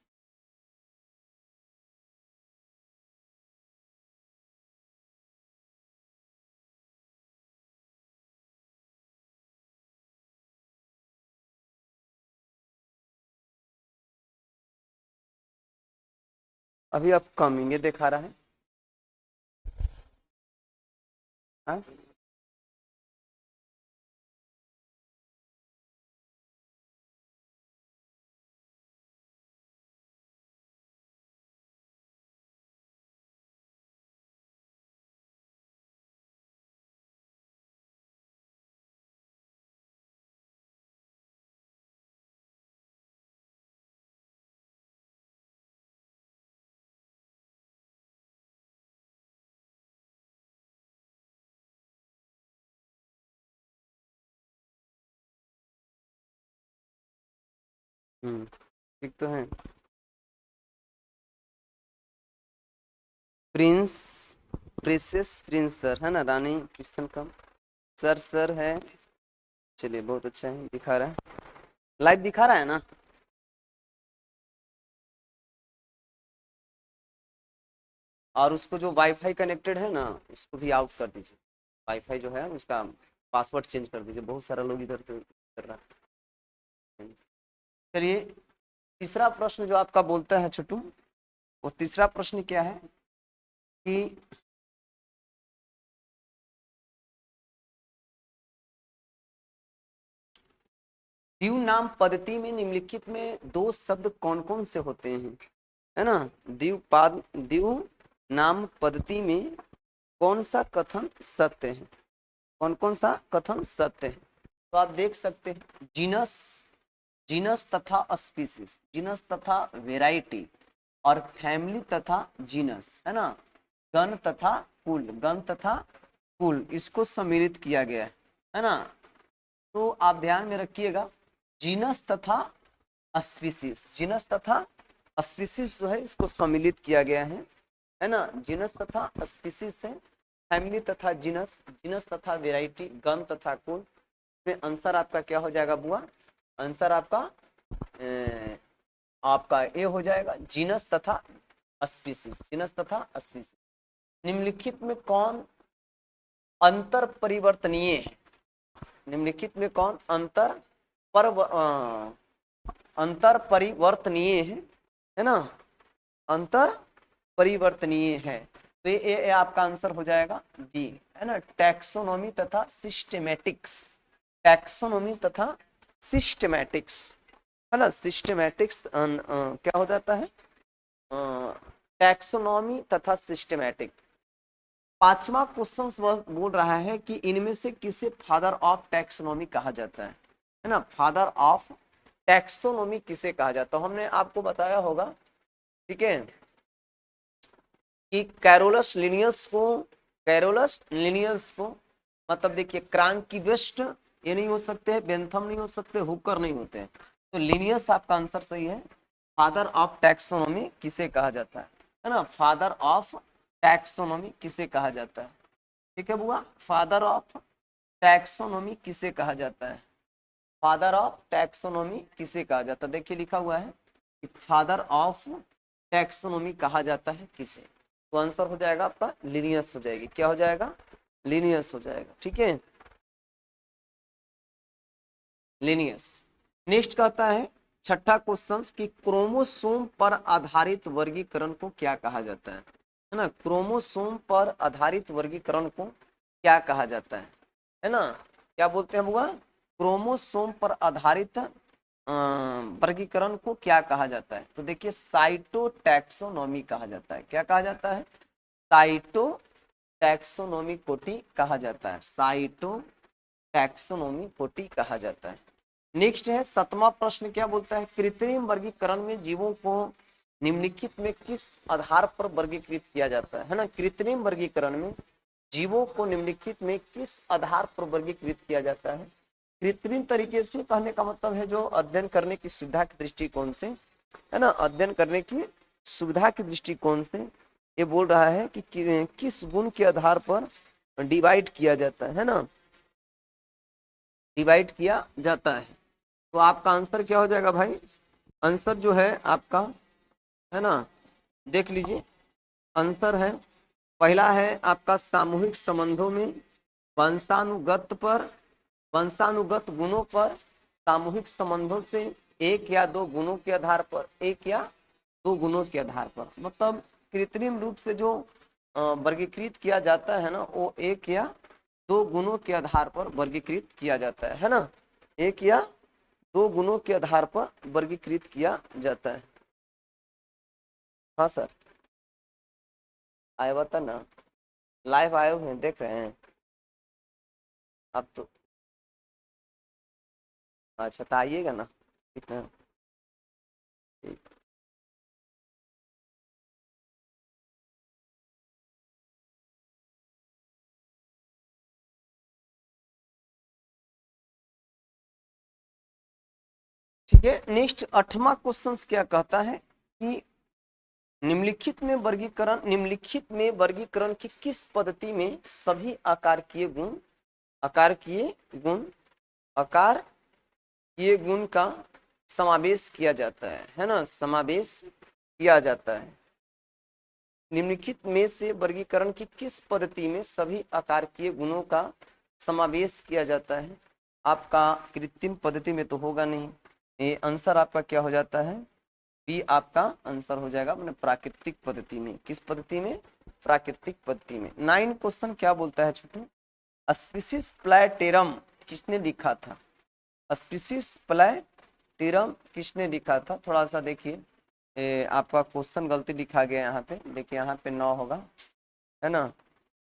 अभी आप कमिंग दिखा रहा है, हाँ? ठीक तो है। प्रिंस, प्रिंसेस प्रिंस सर है ना, रानी क्रिश्चन का सर, सर है। चलिए बहुत अच्छा है, दिखा रहा है, लाइव दिखा रहा है ना। और उसको जो वाईफाई कनेक्टेड है ना उसको भी आउट कर दीजिए, वाईफाई जो है उसका पासवर्ड चेंज कर दीजिए, बहुत सारा लोग इधर पे कर रहा है। चलिए तीसरा प्रश्न जो आपका बोलता है छोटू, वो तीसरा प्रश्न क्या है कि द्यू नाम पद्धति में निम्नलिखित में दो शब्द कौन कौन से होते हैं, है ना। द्विपाद द्यू नाम पद्धति में कौन सा कथन सत्य है, कौन कौन सा कथन सत्य है, तो आप देख सकते हैं जीनस, जीनस तथा स्पीसीज, जीनस तथा वेराइटी, और फैमिली तथा जीनस, है ना, गण तथा कुल, गण तथा कुल, इसको सम्मिलित किया गया है ना। तो आप ध्यान में रखिएगा, जीनस तथा स्पीसीज, जीनस तथा स्पीसीज जो है इसको सम्मिलित किया गया है ना। जीनस तथा स्पीसीज से फैमिली तथा जीनस, जीनस तथा वेराइटी, गण तथा कुल में आंसर आपका क्या हो जाएगा बुआ, आंसर आपका ए हो जाएगा, जीनस तथा स्पीसीज, जीनस तथा स्पीसीज। निम्नलिखित में कौन अंतर परिवर्तनीय है, निम्नलिखित में कौन अंतर परिवर्तनीय है ना, अंतर परिवर्तनीय है। तो ये आपका आंसर हो जाएगा बी, है ना, टैक्सोनॉमी तथा सिस्टेमेटिक्स, टैक्सोनॉमी तथा सिस्टेमेटिक्स, है ना, सिस्टेमेटिक्स क्या हो जाता है, टैक्सोनॉमी तथा सिस्टेमेटिक। पांचवा क्वेश्चन बोल रहा है कि इनमें से किसे फादर ऑफ टैक्सोनॉमी कहा जाता है ना, फादर ऑफ टैक्सोनॉमी किसे कहा जाता है। हमने आपको बताया होगा, ठीक है, कि कैरोलस लिनियस को, कैरोलस लिनियस को, मतलब देखिए क्रांकिवेस्ट ये नहीं हो सकते, बेंथम नहीं हो सकते, हुकर नहीं होते हैं, तो लिनियस आपका आंसर सही है। फादर ऑफ टैक्सोनॉमी किसे कहा जाता है ना, फादर ऑफ टैक्सोनॉमी किसे कहा जाता है, ठीक है बुआ, फादर ऑफ टैक्सोनॉमी किसे कहा जाता है, फादर ऑफ टैक्सोनॉमी किसे कहा जाता है, देखिए लिखा हुआ है कि फादर ऑफ टैक्सोनॉमी कहा जाता है किसे, तो आंसर हो जाएगा आपका लिनियस हो जाएगी, क्या हो जाएगा, लिनियस हो जाएगा, ठीक है, लिनियस। नेक्स्ट कहता है छठा क्वेश्चन कि क्रोमोसोम पर आधारित वर्गीकरण को क्या कहा जाता है ना, क्रोमोसोम पर आधारित वर्गीकरण को क्या कहा जाता है ना, क्या बोलते हैं बुआ, क्रोमोसोम पर आधारित वर्गीकरण को क्या कहा जाता है, तो देखिए साइटोटैक्सोनॉमी कहा जाता है, क्या कहा जाता है, साइटोटैक्सोनॉमी कोटि कहा जाता है, साइटोटैक्सोनॉमी कोटि कहा जाता है। नेक्स्ट है सातवां प्रश्न, क्या बोलता है, कृत्रिम वर्गीकरण में जीवों को निम्नलिखित में किस आधार पर वर्गीकृत किया जाता है ना, कृत्रिम वर्गीकरण में जीवों को निम्नलिखित में किस आधार पर वर्गीकृत किया जाता है। कृत्रिम तरीके से कहने का मतलब है जो अध्ययन करने की सुविधा के दृष्टिकोण से, है ना, अध्ययन करने की सुविधा के दृष्टिकोण से ये बोल रहा है कि किस गुण के आधार पर डिवाइड किया जाता है ना, डिवाइड किया जाता है। तो आपका आंसर क्या हो जाएगा भाई, आंसर जो है आपका, है ना, देख लीजिए, आंसर है पहला है आपका सामूहिक संबंधों में वंशानुगत पर, वंशानुगत गुणों पर, सामूहिक संबंधों से एक या दो गुणों के आधार पर, एक या दो गुणों के आधार पर, मतलब कृत्रिम रूप से जो वर्गीकृत किया जाता है ना, वो एक या दो गुणों के आधार पर वर्गीकृत किया जाता है ना, एक या दो गुणों के आधार पर वर्गीकृत किया जाता है। हाँ सर, आए बता ना, लाइव आए हुए हैं, देख रहे हैं अब तो, अच्छा तो आइएगा ना, ठीक है, ठीक। ठीक है, नेक्स्ट आठवां क्वेश्चन क्या कहता है कि निम्नलिखित में वर्गीकरण, निम्नलिखित में वर्गीकरण की किस पद्धति में सभी आकारकीय गुण, आकारकीय गुण, आकारकीय गुण का समावेश किया जाता है ना, समावेश किया जाता है। निम्नलिखित में से वर्गीकरण की किस पद्धति में सभी आकारकीय गुणों का समावेश किया जाता है, आपका कृत्रिम पद्धति में तो होगा नहीं, ये आंसर आपका क्या हो जाता है, बी आपका आंसर हो जाएगा अपने प्राकृतिक पद्धति में, किस पद्धति में, प्राकृतिक पद्धति में। 9 क्वेश्चन क्या बोलता है छोटू, स्पीसीज प्लैटेरम किसने लिखा था, स्पीसीज प्लैटेरम किसने लिखा था, थोड़ा सा देखिए, आपका क्वेश्चन गलती लिखा गया यहाँ पे, देखिए यहाँ पे 9 होगा, है ना,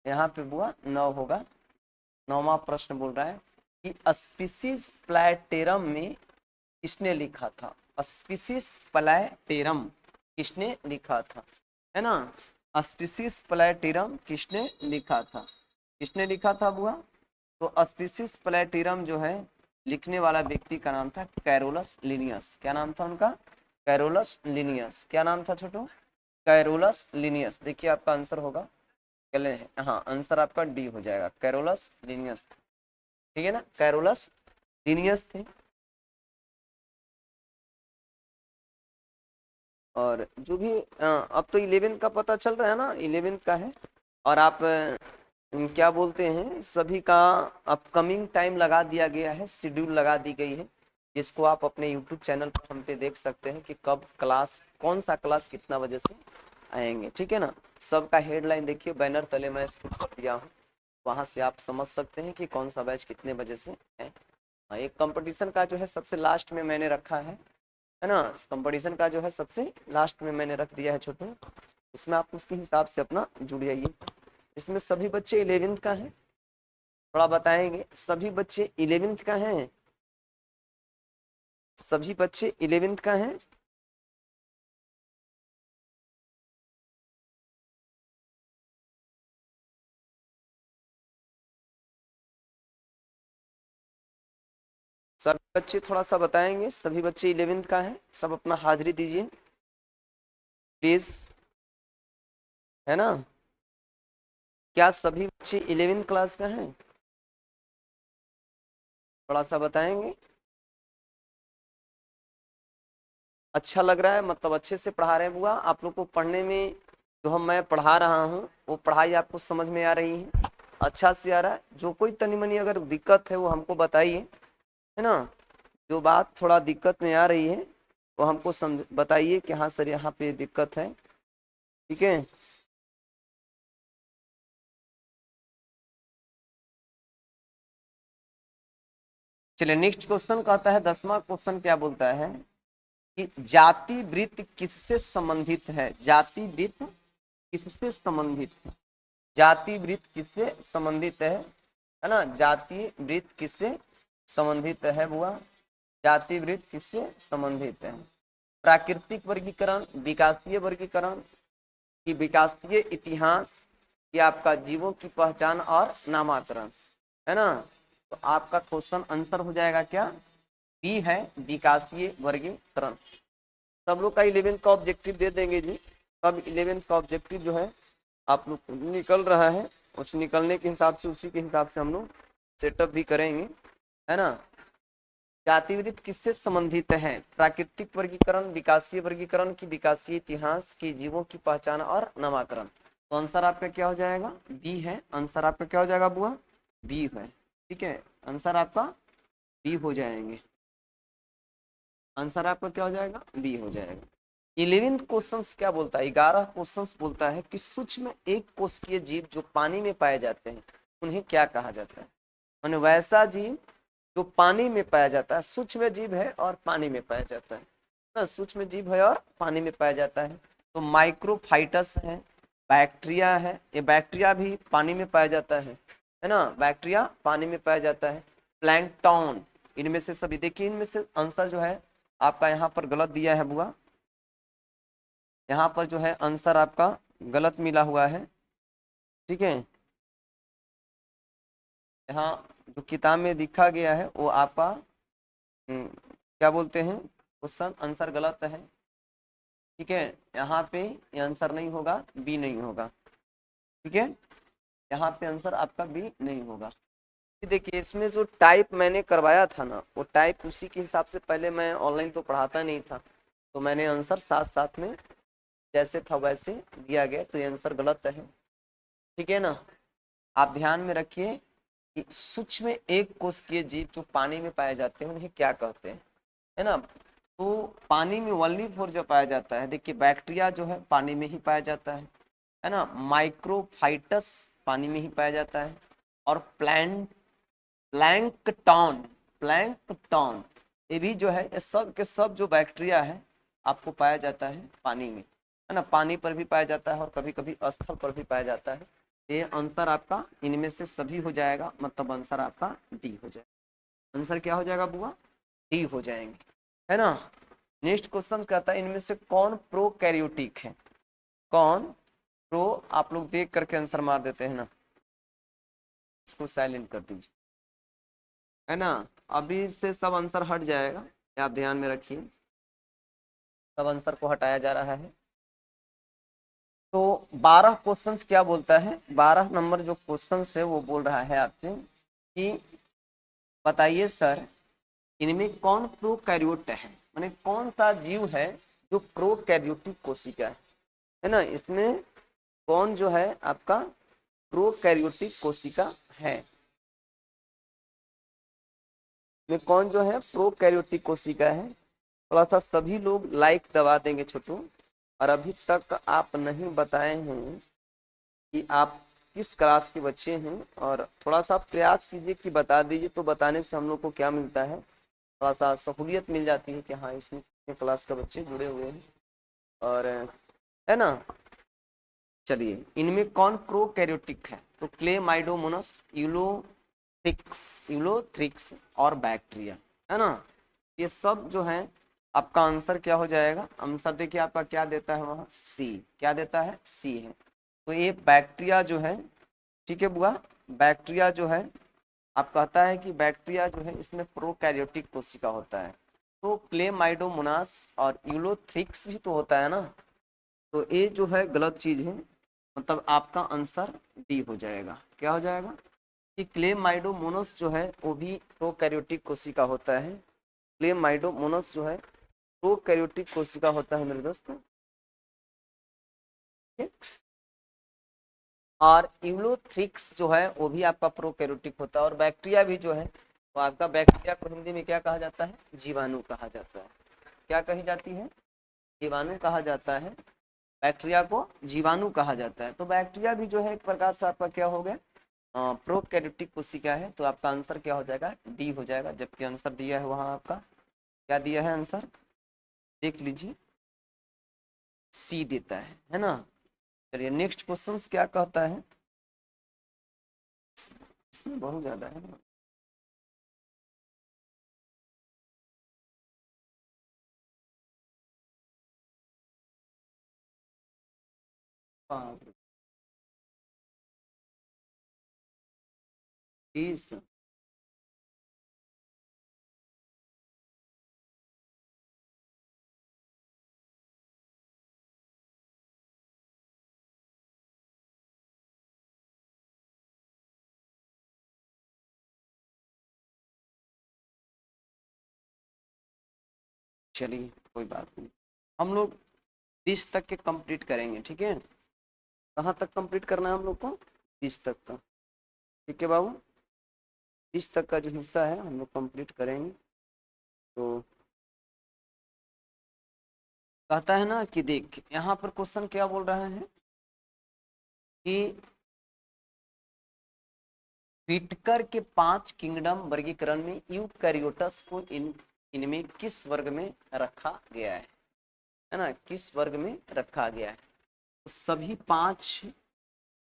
यहाँ पे बुआ 9 होगा। 9वां प्रश्न बोल रहा है कि स्पीसीज प्लैटेरम में किसने लिखा था? स्पीसीज प्लेटेरम किसने लिखा था, है ना? स्पीसीज प्लेटेरम किसने लिखा था? किसने लिखा था बुआ? तो स्पीसीज प्लेटेरम जो है लिखने वाला व्यक्ति का नाम था कैरोलस लिनियस। क्या नाम था उनका? Carolus Linnaeus. क्या नाम था छोटू? Carolus Linnaeus. देखिए आपका आंसर होगा, हाँ आंसर आपका डी हो जाएगा, कैरोलस लिनियस। ठीक है ना, कैरोलस लिनियस थे। और जो भी अब तो 11th का पता चल रहा है ना, 11th का है। और आप क्या बोलते हैं, सभी का अपकमिंग टाइम लगा दिया गया है, शेड्यूल लगा दी गई है, जिसको आप अपने यूट्यूब चैनल पर हम पे देख सकते हैं कि कब क्लास, कौन सा क्लास कितना बजे से आएंगे। ठीक है ना, सबका हेडलाइन देखिए, बैनर तले मैं शूट कर दिया हूँ, वहाँ से आप समझ सकते हैं कि कौन सा बैच कितने बजे से है। एक कंपटीशन का जो है सबसे लास्ट में मैंने रखा है ना, कंपटीशन का जो है सबसे लास्ट में मैंने रख दिया है छोटू, इसमें आप उसके हिसाब से अपना जुड़ जाइए। इसमें सभी बच्चे 11th का हैं, थोड़ा बताएंगे, सभी बच्चे 11th का हैं? सभी बच्चे 11th का हैं? सभी बच्चे थोड़ा सा बताएंगे, सभी बच्चे 11th का हैं? सब अपना हाजिरी दीजिए प्लीज, है ना? क्या सभी बच्चे 11th क्लास का हैं? थोड़ा सा बताएंगे। अच्छा लग रहा है, मतलब अच्छे से पढ़ा रहे हैं बुआ आप लोग को? पढ़ने में जो मैं पढ़ा रहा हूँ वो पढ़ाई आपको समझ में आ रही है, अच्छा से आ रहा है? जो कोई तनी मनी अगर दिक्कत है वो हमको बताइए, है ना? जो बात थोड़ा दिक्कत में आ रही है वो हमको समझ बताइए कि हाँ सर यहाँ पे दिक्कत है। ठीक है, चलिए नेक्स्ट क्वेश्चन कहता है, 10वां क्वेश्चन क्या बोलता है कि जाति वृत्त किससे संबंधित है? जाति वृत्त किससे संबंधित है? जाति वृत्त किससे संबंधित है ना? जाति वृत्त किससे संबंधित है बुआ? जाति वृत्त किससे संबंधित है? प्राकृतिक वर्गीकरण, विकासीय वर्गीकरण, कि विकासीय इतिहास, कि आपका जीवों की पहचान और नामाकरण, है ना? तो आपका क्वेश्चन आंसर हो जाएगा क्या? बी है, विकासीय वर्गीकरण। सब लोग का 11th का ऑब्जेक्टिव दे देंगे जी, सब 11th का ऑब्जेक्टिव जो है आप लोग निकल रहा है, उस निकलने के हिसाब से उसी के हिसाब से हम लोग सेटअप भी करेंगे, है ना? जातिवृत्त किससे संबंधित है? प्राकृतिक वर्गीकरण, विकासीय वर्गीकरण, की विकासीय इतिहास, की जीवों की पहचान और नामाकरण। तो आंसर आपका क्या हो जाएगा? बी है। आंसर आपका क्या हो जाएगा बुआ? बी है। ठीक है, आंसर आपका बी हो जाएंगे। आंसर आपका क्या हो जाएगा? बी हो जाएगा। 11th क्वेश्चन क्या बोलता है? 11 क्वेश्चन बोलता है कि सूक्ष्म एक कोशिकीय जीव जो पानी में पाए जाते हैं उन्हें क्या कहा जाता है? माने वैसा जीव जो पानी में पाया जाता है, सूक्ष्म जीव है और पानी में पाया जाता है ना, सूक्ष्म जीव है और पानी में पाया जाता है। तो माइक्रोफाइटस है, बैक्टीरिया है, ये बैक्टीरिया भी पानी में पाया जाता है ना, बैक्टीरिया पानी में पाया जाता है। प्लैंकटन, इनमें से सभी, देखिए इनमें से आंसर जो है आपका यहाँ पर गलत दिया है बुआ, यहाँ पर जो है आंसर आपका गलत मिला हुआ है। ठीक है, यहाँ जो किताब में लिखा गया है वो आपका क्या बोलते हैं, क्वेश्चन आंसर गलत है। ठीक है, यहाँ पे ये आंसर नहीं होगा, बी नहीं होगा। ठीक है, यहाँ पे आंसर आपका बी नहीं होगा। देखिए इसमें जो टाइप मैंने करवाया था ना, वो टाइप उसी के हिसाब से, पहले मैं ऑनलाइन तो पढ़ाता नहीं था, तो मैंने आंसर साथ साथ में जैसे था वैसे दिया गया, तो ये आंसर गलत है। ठीक है ना, आप ध्यान में रखिए कि सूक्ष्म एक कोशिकीय जीव जो पानी में पाए जाते हैं उन्हें क्या कहते हैं, है ना? तो पानी में ओनली फोर जो पाया जाता है, देखिए बैक्टीरिया जो है पानी में ही पाया जाता है ना, माइक्रोफाइटस पानी में ही पाया जाता है, और प्लैंकटन, प्लैंकटन ये भी जो है, ये सब के सब जो बैक्टीरिया है आपको पाया जाता है पानी में, है ना, पानी पर भी पाया जाता है और कभी कभी स्थल पर भी पाया जाता है। ये आंसर आपका इनमें से सभी हो जाएगा, मतलब आंसर आपका डी हो जाएगा। आंसर क्या हो जाएगा बुआ? डी हो जाएंगे। है ना। नेक्स्ट क्वेश्चन कहता है इनमें से कौन प्रोकैरियोटिक है, कौन प्रो, आप लोग देख करके आंसर मार देते हैं ना, इसको साइलेंट कर दीजिए, है ना। अभी से सब आंसर हट जाएगा, आप ध्यान में रखिए, सब आंसर को हटाया जा रहा है। तो 12 क्वेश्चंस क्या बोलता है, 12 नंबर जो क्वेश्चंस है वो बोल रहा है आपसे कि बताइए सर इनमें कौन प्रोकैरियोट है, माने कौन सा जीव है जो प्रोकैरियोटिक कोशिका है ना, इसमें कौन जो है आपका प्रोकैरियोटिक कोशिका है, में कौन जो है प्रोकैरियोटिक कोशिका है। थोड़ा सा सभी लोग लाइक दबा देंगे छोटू, और अभी तक आप नहीं बताए हैं कि आप किस क्लास के बच्चे हैं, और थोड़ा सा प्रयास कीजिए कि बता दीजिए, तो बताने से हम लोग को क्या मिलता है, थोड़ा सा सहूलियत मिल जाती है कि हाँ इसमें क्लास के बच्चे जुड़े हुए हैं, और है ना। चलिए इनमें कौन प्रोकैरियोटिक है, तो क्लेमाइडोमोनास, यूलोथ्रिक्स और बैक्टीरिया, है ना। ये सब जो है आपका आंसर क्या हो जाएगा, आंसर देखिए आपका क्या देता है वहां, सी, क्या देता है, सी है। तो ये बैक्टीरिया जो है, ठीक है बुआ, बैक्टीरिया जो है आप कहता है कि बैक्टीरिया जो है इसमें प्रोकैरियोटिक कोशिका होता है, तो क्लेमाइडोमोनास और यूलोथ्रिक्स भी तो होता है ना, तो ये जो है गलत चीज है, मतलब आपका आंसर डी हो जाएगा, क्या हो जाएगा कि क्लेमाइडोमोनास जो है वो भी प्रोकैरियोटिक कोशिका होता है, क्लेमाइडोमोनास जो है प्रोकैरियोटिक कोशिका होता है मेरे दोस्तों, और यूलोथ्रिक्स जो है वो भी आपका प्रोकैरियोटिक होता है, और बैक्टीरिया भी जो है वो आपका, बैक्टीरिया को हिंदी में क्या कहा जाता है, जीवाणु कहा जाता है, क्या कही जाती है, जीवाणु कहा जाता है, बैक्टीरिया को जीवाणु कहा जाता है। तो बैक्टीरिया भी जो है एक प्रकार से आपका क्या हो गया, प्रोकैरियोटिक कोशिका है, तो आपका आंसर क्या हो जाएगा, डी हो जाएगा, जबकि आंसर दिया है वहां आपका क्या दिया है आंसर, देख लीजिए, सी देता है ना। चलिए नेक्स्ट क्वेश्चन क्या कहता है, इसमें बहुत ज्यादा है ना, हाँ, 30। चलिए कोई बात नहीं, हम लोग 20 तक के कंप्लीट करेंगे, ठीक है। कहाँ तक कंप्लीट करना है हम लोग को, 20 तक का, ठीक है बाबू, 20 तक का जो हिस्सा है हम लोग कंप्लीट करेंगे। तो कहता है ना कि देख यहाँ पर क्वेश्चन क्या बोल रहा है कि व्हिटकर के 5 किंगडम वर्गीकरण में यूकैरियोट्स को इनमें किस वर्ग में रखा गया है ना, किस वर्ग में रखा गया है। तो सभी 5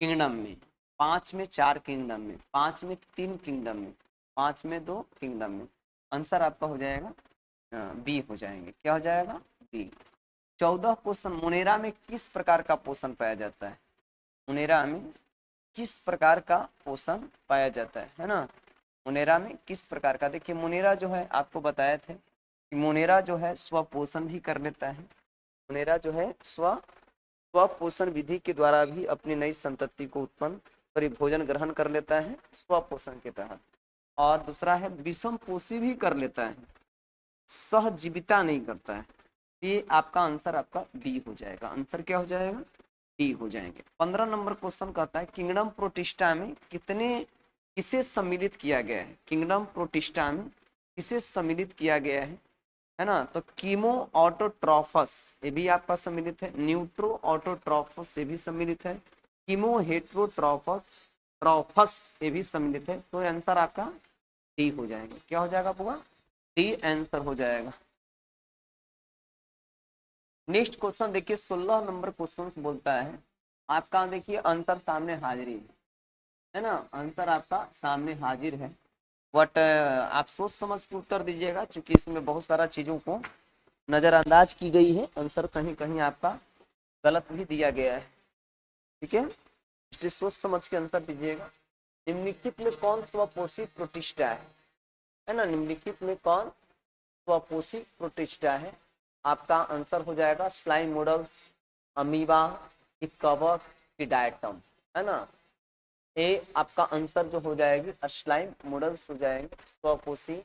किंगडम में, 5 में 4 किंगडम में, 5 में 3 किंगडम में, 5 में 2 किंगडम में, आंसर आपका हो जाएगा बी हो जाएंगे, क्या हो जाएगा, बी। 14 क्वेश्चन, मुनेरा में किस प्रकार का पोषण पाया जाता है, मुनेरा में किस प्रकार का पोषण पाया जाता है ना। मुनेरा में किस प्रकार का, देखिए मुनेरा जो है आपको बताए थे कि मुनेरा जो है स्वपोषण भी कर लेता है, मुनेरा जो है स्वपोषण विधि के द्वारा भी अपनी नई संतति को उत्पन्न, सॉरी भोजन ग्रहण कर लेता है स्वपोषण के तहत, और दूसरा है विषम पोषी भी कर लेता है, सहजीविता नहीं करता है। ये आपका आंसर आपका डी हो जाएगा, आंसर क्या हो जाएगा, डी हो जाएंगे। 15 नंबर क्वेश्चन कहता है किंगडम प्रोटिस्टा में किसे सम्मिलित किया गया है, किंगडम प्रोटिस्टा में किसे सम्मिलित किया गया है ना। तो कीमो ऑटोट्रॉफस ये भी आपका सम्मिलित है, न्यूट्रो ऑटोट्रॉफस ये भी सम्मिलित है, कीमो हेट्रोट्रॉफस ट्रॉफस ये भी सम्मिलित है, तो आंसर आपका डी हो जाएगा, क्या हो जाएगा पूरा, डी आंसर हो जाएगा। नेक्स्ट क्वेश्चन देखिए 16 नंबर क्वेश्चन बोलता है आपका, देखिए आंसर सामने हाजिर है ना, आंसर आपका सामने हाजिर है। बट आप सोच समझ के उत्तर दीजिएगा, क्योंकि इसमें बहुत सारा चीजों को नजरअंदाज की गई है, आंसर कहीं कहीं आपका गलत भी दिया गया है। ठीक है, इसलिए सोच समझ के आंसर दीजिएगा। निम्नलिखित में कौन स्वपोषी प्रोटिस्टा है ना, निम्नलिखित में कौन स्वपोषी प्रोटिस्टा है? आपका आंसर हो जाएगा स्लाइम मॉडल्स, अमीबा, कि कवक, कि डायटम, है ना। ए आपका आंसर जो हो जाएगी स्लाइम मॉडल्स हो जाएंगे, स्वपोषी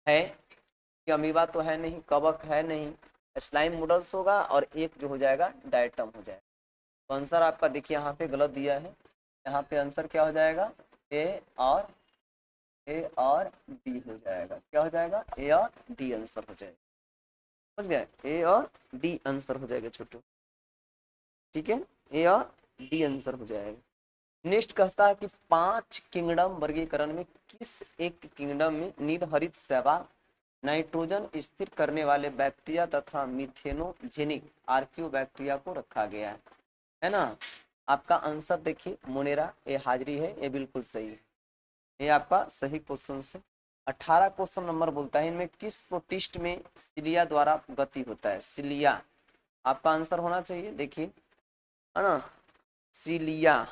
है कि अमीबा तो है नहीं, कवक है नहीं, स्लाइम मॉडल्स होगा, और एक जो हो जाएगा डायटम हो जाएगा। तो आंसर आपका देखिए यहाँ पे गलत दिया है, यहाँ पे आंसर क्या हो जाएगा, ए और डी हो जाएगा। क्या हो जाएगा, ए और डी आंसर हो जाएगा। समझ गए, ए और डी आंसर हो जाएगा छोटू। ठीक है, ए और डी आंसर हो जाएगा। नेक्स्ट कहता है कि 5 किंगडम वर्गीकरण में किस एक किंगडम में निर्हरित शैवाल, नाइट्रोजन स्थिर करने वाले बैक्टीरिया तथा मिथेनोजेनिक आर्कियोबैक्टीरिया को रखा गया है ना। आपका आंसर देखिए मोनेरा, ये हाजिरी है, ये बिल्कुल सही है, ये आपका सही क्वेश्चन से। 18 क्वेश्चन नंबर बोलता है इनमें किस प्रोटिस्ट में सिलिया द्वारा गति होता है? सिलिया आपका आंसर होना चाहिए, देखिए, है ना, सिलिया।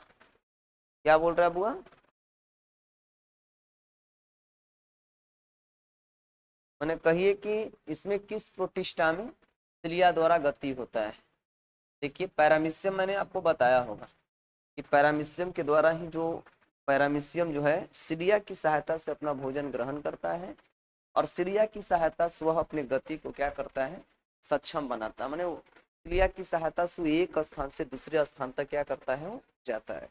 क्या बोल रहा है बुआ? मैंने कहिए कि इसमें किस प्रोटिस्टा में सिलिया द्वारा गति होता है? देखिए पैरामीशियम मैंने आपको बताया होगा कि पैरामीशियम के द्वारा ही जो पैरामीशियम जो है सिलिया की सहायता से अपना भोजन ग्रहण करता है, और सिलिया की सहायता से वह अपनी गति को क्या करता है, सक्षम बनाता है। मैंने सिलिया की सहायता से एक स्थान से दूसरे स्थान तक क्या करता है, वो जाता है।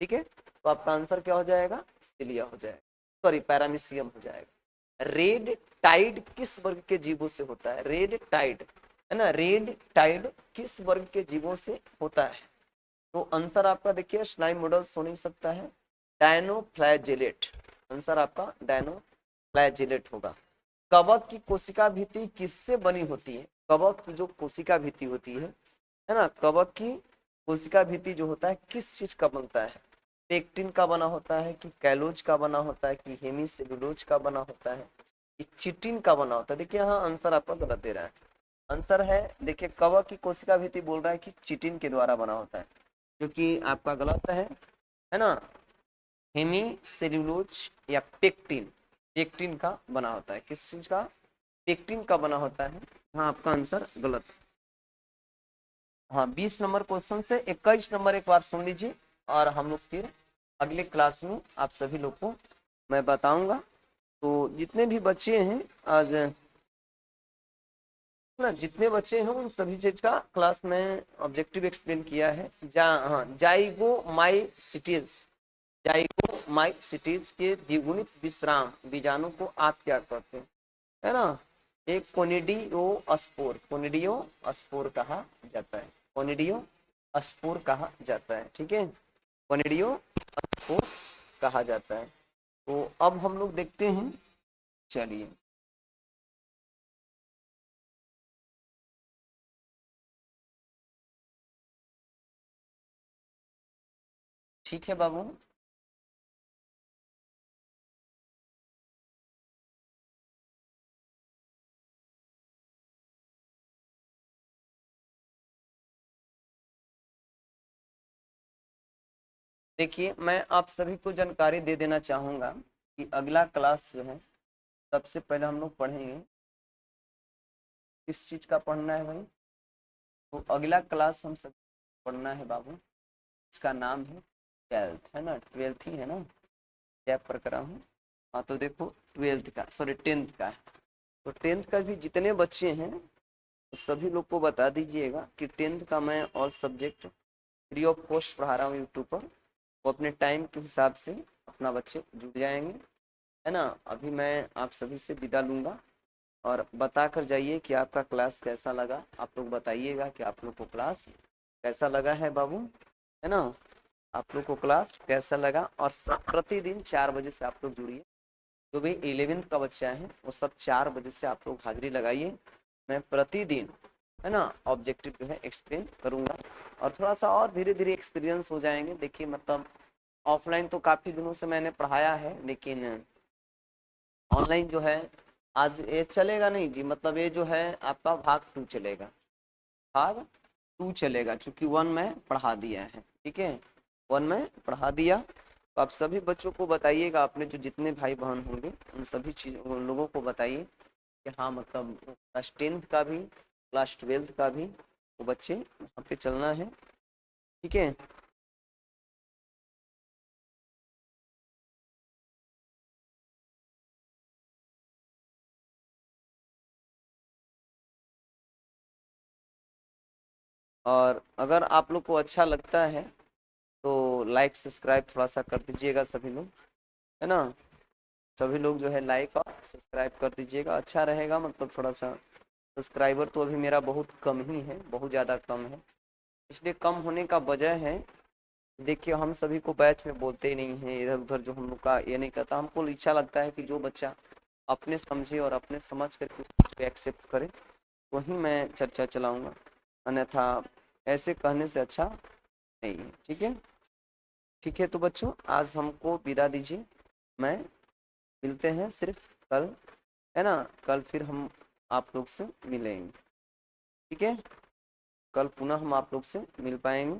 ठीक है, तो आपका आंसर क्या हो जाएगा, सिलिया हो जाएगा, सॉरी पैरामीशियम हो जाएगा। रेड टाइड किस वर्ग के जीवों से होता है? रेड टाइड, है ना, रेड टाइड किस वर्ग के जीवों से होता है? तो आंसर आपका देखिए स्लाइम मॉडल्स हो नहीं सकता है, डायनोफ्लैजेलेट, आंसर आपका डायनोफ्लैजेलेट होगा। कवक की कोशिका भित्ति किससे बनी होती है? कवक की जो कोशिका भित्ति होती है ना, कवक की कोशिका भित्ति जो होता है किस चीज का बनता है? पेक्टिन का बना होता है, कि कैलोज का बना होता है, कि हेमीसेलुलोज का बना होता है, कि चिटिन का बना होता है? देखिए यहाँ आंसर आपका गलत दे रहा है। आंसर है देखिए कवक की कोशिका भित्ति बोल रहा है कि चिटिन के द्वारा बना होता है, जो कि आपका गलत है ना। हेमी सेल्यूलोज या पेक्टिन, पेक्टिन का बना होता है, किस चीज का, पेक्टिन का बना होता है। हाँ आपका आंसर गलत। हाँ 20 नंबर क्वेश्चन से 21 नंबर एक बार सुन लीजिए, और हम लोग फिर अगले क्लास में आप सभी लोग को मैं बताऊंगा। तो जितने भी बच्चे हैं आज ना, जितने बच्चे हैं उन सभी चीज का क्लास में ऑब्जेक्टिव एक्सप्लेन किया है। हाँ जाइगोमाइसिटीज, जाइगोमाइसिटीज के द्विगुणित विश्राम बीजाणु को आप क्या कहते हैं, है ना? एक कोनिडियो अस्पोर, कोनिडियो अस्पोर कहा जाता है, कोनिडियो अस्पोर कहा जाता है। ठीक है, कोनिडियो अस्पोर कहा जाता है। तो अब हम लोग देखते हैं, चलिए ठीक है बाबू। देखिए मैं आप सभी को जानकारी दे देना चाहूंगा कि अगला क्लास जो है सबसे पहले हम लोग पढ़ेंगे, किस चीज का पढ़ना है भाई? तो अगला क्लास हम सब पढ़ना है बाबू, इसका नाम है ट्वेल्थ, है ना, ट्वेल्थ ही है ना, क्या कर रहा हूँ। हाँ तो देखो ट्वेल्थ का, सॉरी टेंथ का है। तो टेंथ का भी जितने बच्चे हैं तो सभी लोग को बता दीजिएगा कि टेंथ का मैं all subject free of cost पढ़ा रहा हूँ यूट्यूब पर। वो अपने टाइम के हिसाब से अपना बच्चे जुड़ जाएंगे, है ना। अभी मैं आप सभी से विदा लूँगा, और बता कर जाइए कि आपका क्लास कैसा लगा। आप लोग बताइएगा कि आप लोग को क्लास कैसा लगा है बाबू, है ना। आप लोग को क्लास कैसा लगा, और प्रतिदिन 4 बजे से आप लोग जुड़िए। जो भी 11th का बच्चा है वो सब 4 बजे से आप लोग हाजिरी लगाइए। मैं प्रतिदिन, है ना, ऑब्जेक्टिव जो है एक्सप्लेन करूँगा, और थोड़ा सा और धीरे धीरे एक्सपीरियंस हो जाएंगे। देखिए मतलब ऑफलाइन तो काफ़ी दिनों से मैंने पढ़ाया है, लेकिन ऑनलाइन जो है आज ये चलेगा नहीं जी, मतलब ये जो है आपका भाग 2 चलेगा, भाग 2 चलेगा, चूंकि 1 में पढ़ा दिया है, ठीक है, 1 में पढ़ा दिया। तो आप सभी बच्चों को बताइएगा, अपने जो जितने भाई बहन होंगे उन सभी चीज उन लोगों को बताइए कि हाँ मतलब क्लास 10th का भी क्लास 12th का भी वो बच्चे वहाँ पे चलना है, ठीक है। और अगर आप लोग को अच्छा लगता है तो लाइक सब्सक्राइब थोड़ा सा कर दीजिएगा सभी लोग, है ना, सभी लोग जो है लाइक और सब्सक्राइब कर दीजिएगा, अच्छा रहेगा। मतलब थोड़ा सा सब्सक्राइबर तो अभी मेरा बहुत कम ही है, बहुत ज़्यादा कम है। इसलिए कम होने का वजह है, देखिए हम सभी को बैच में बोलते ही नहीं है, इधर उधर जो हम लोग का ये नहीं करता, हमको इच्छा लगता है कि जो बच्चा अपने समझे और अपने समझ करके उस चीज़ को एक्सेप्ट करे वहीं मैं चर्चा चलाऊंगा, अन्यथा ऐसे कहने से अच्छा नहीं है, ठीक है। ठीक है तो बच्चों आज हमको विदा दीजिए, मैं मिलते हैं सिर्फ कल, है ना, कल फिर हम आप लोग से मिलेंगे, ठीक है, कल पुनः हम आप लोग से मिल पाएंगे।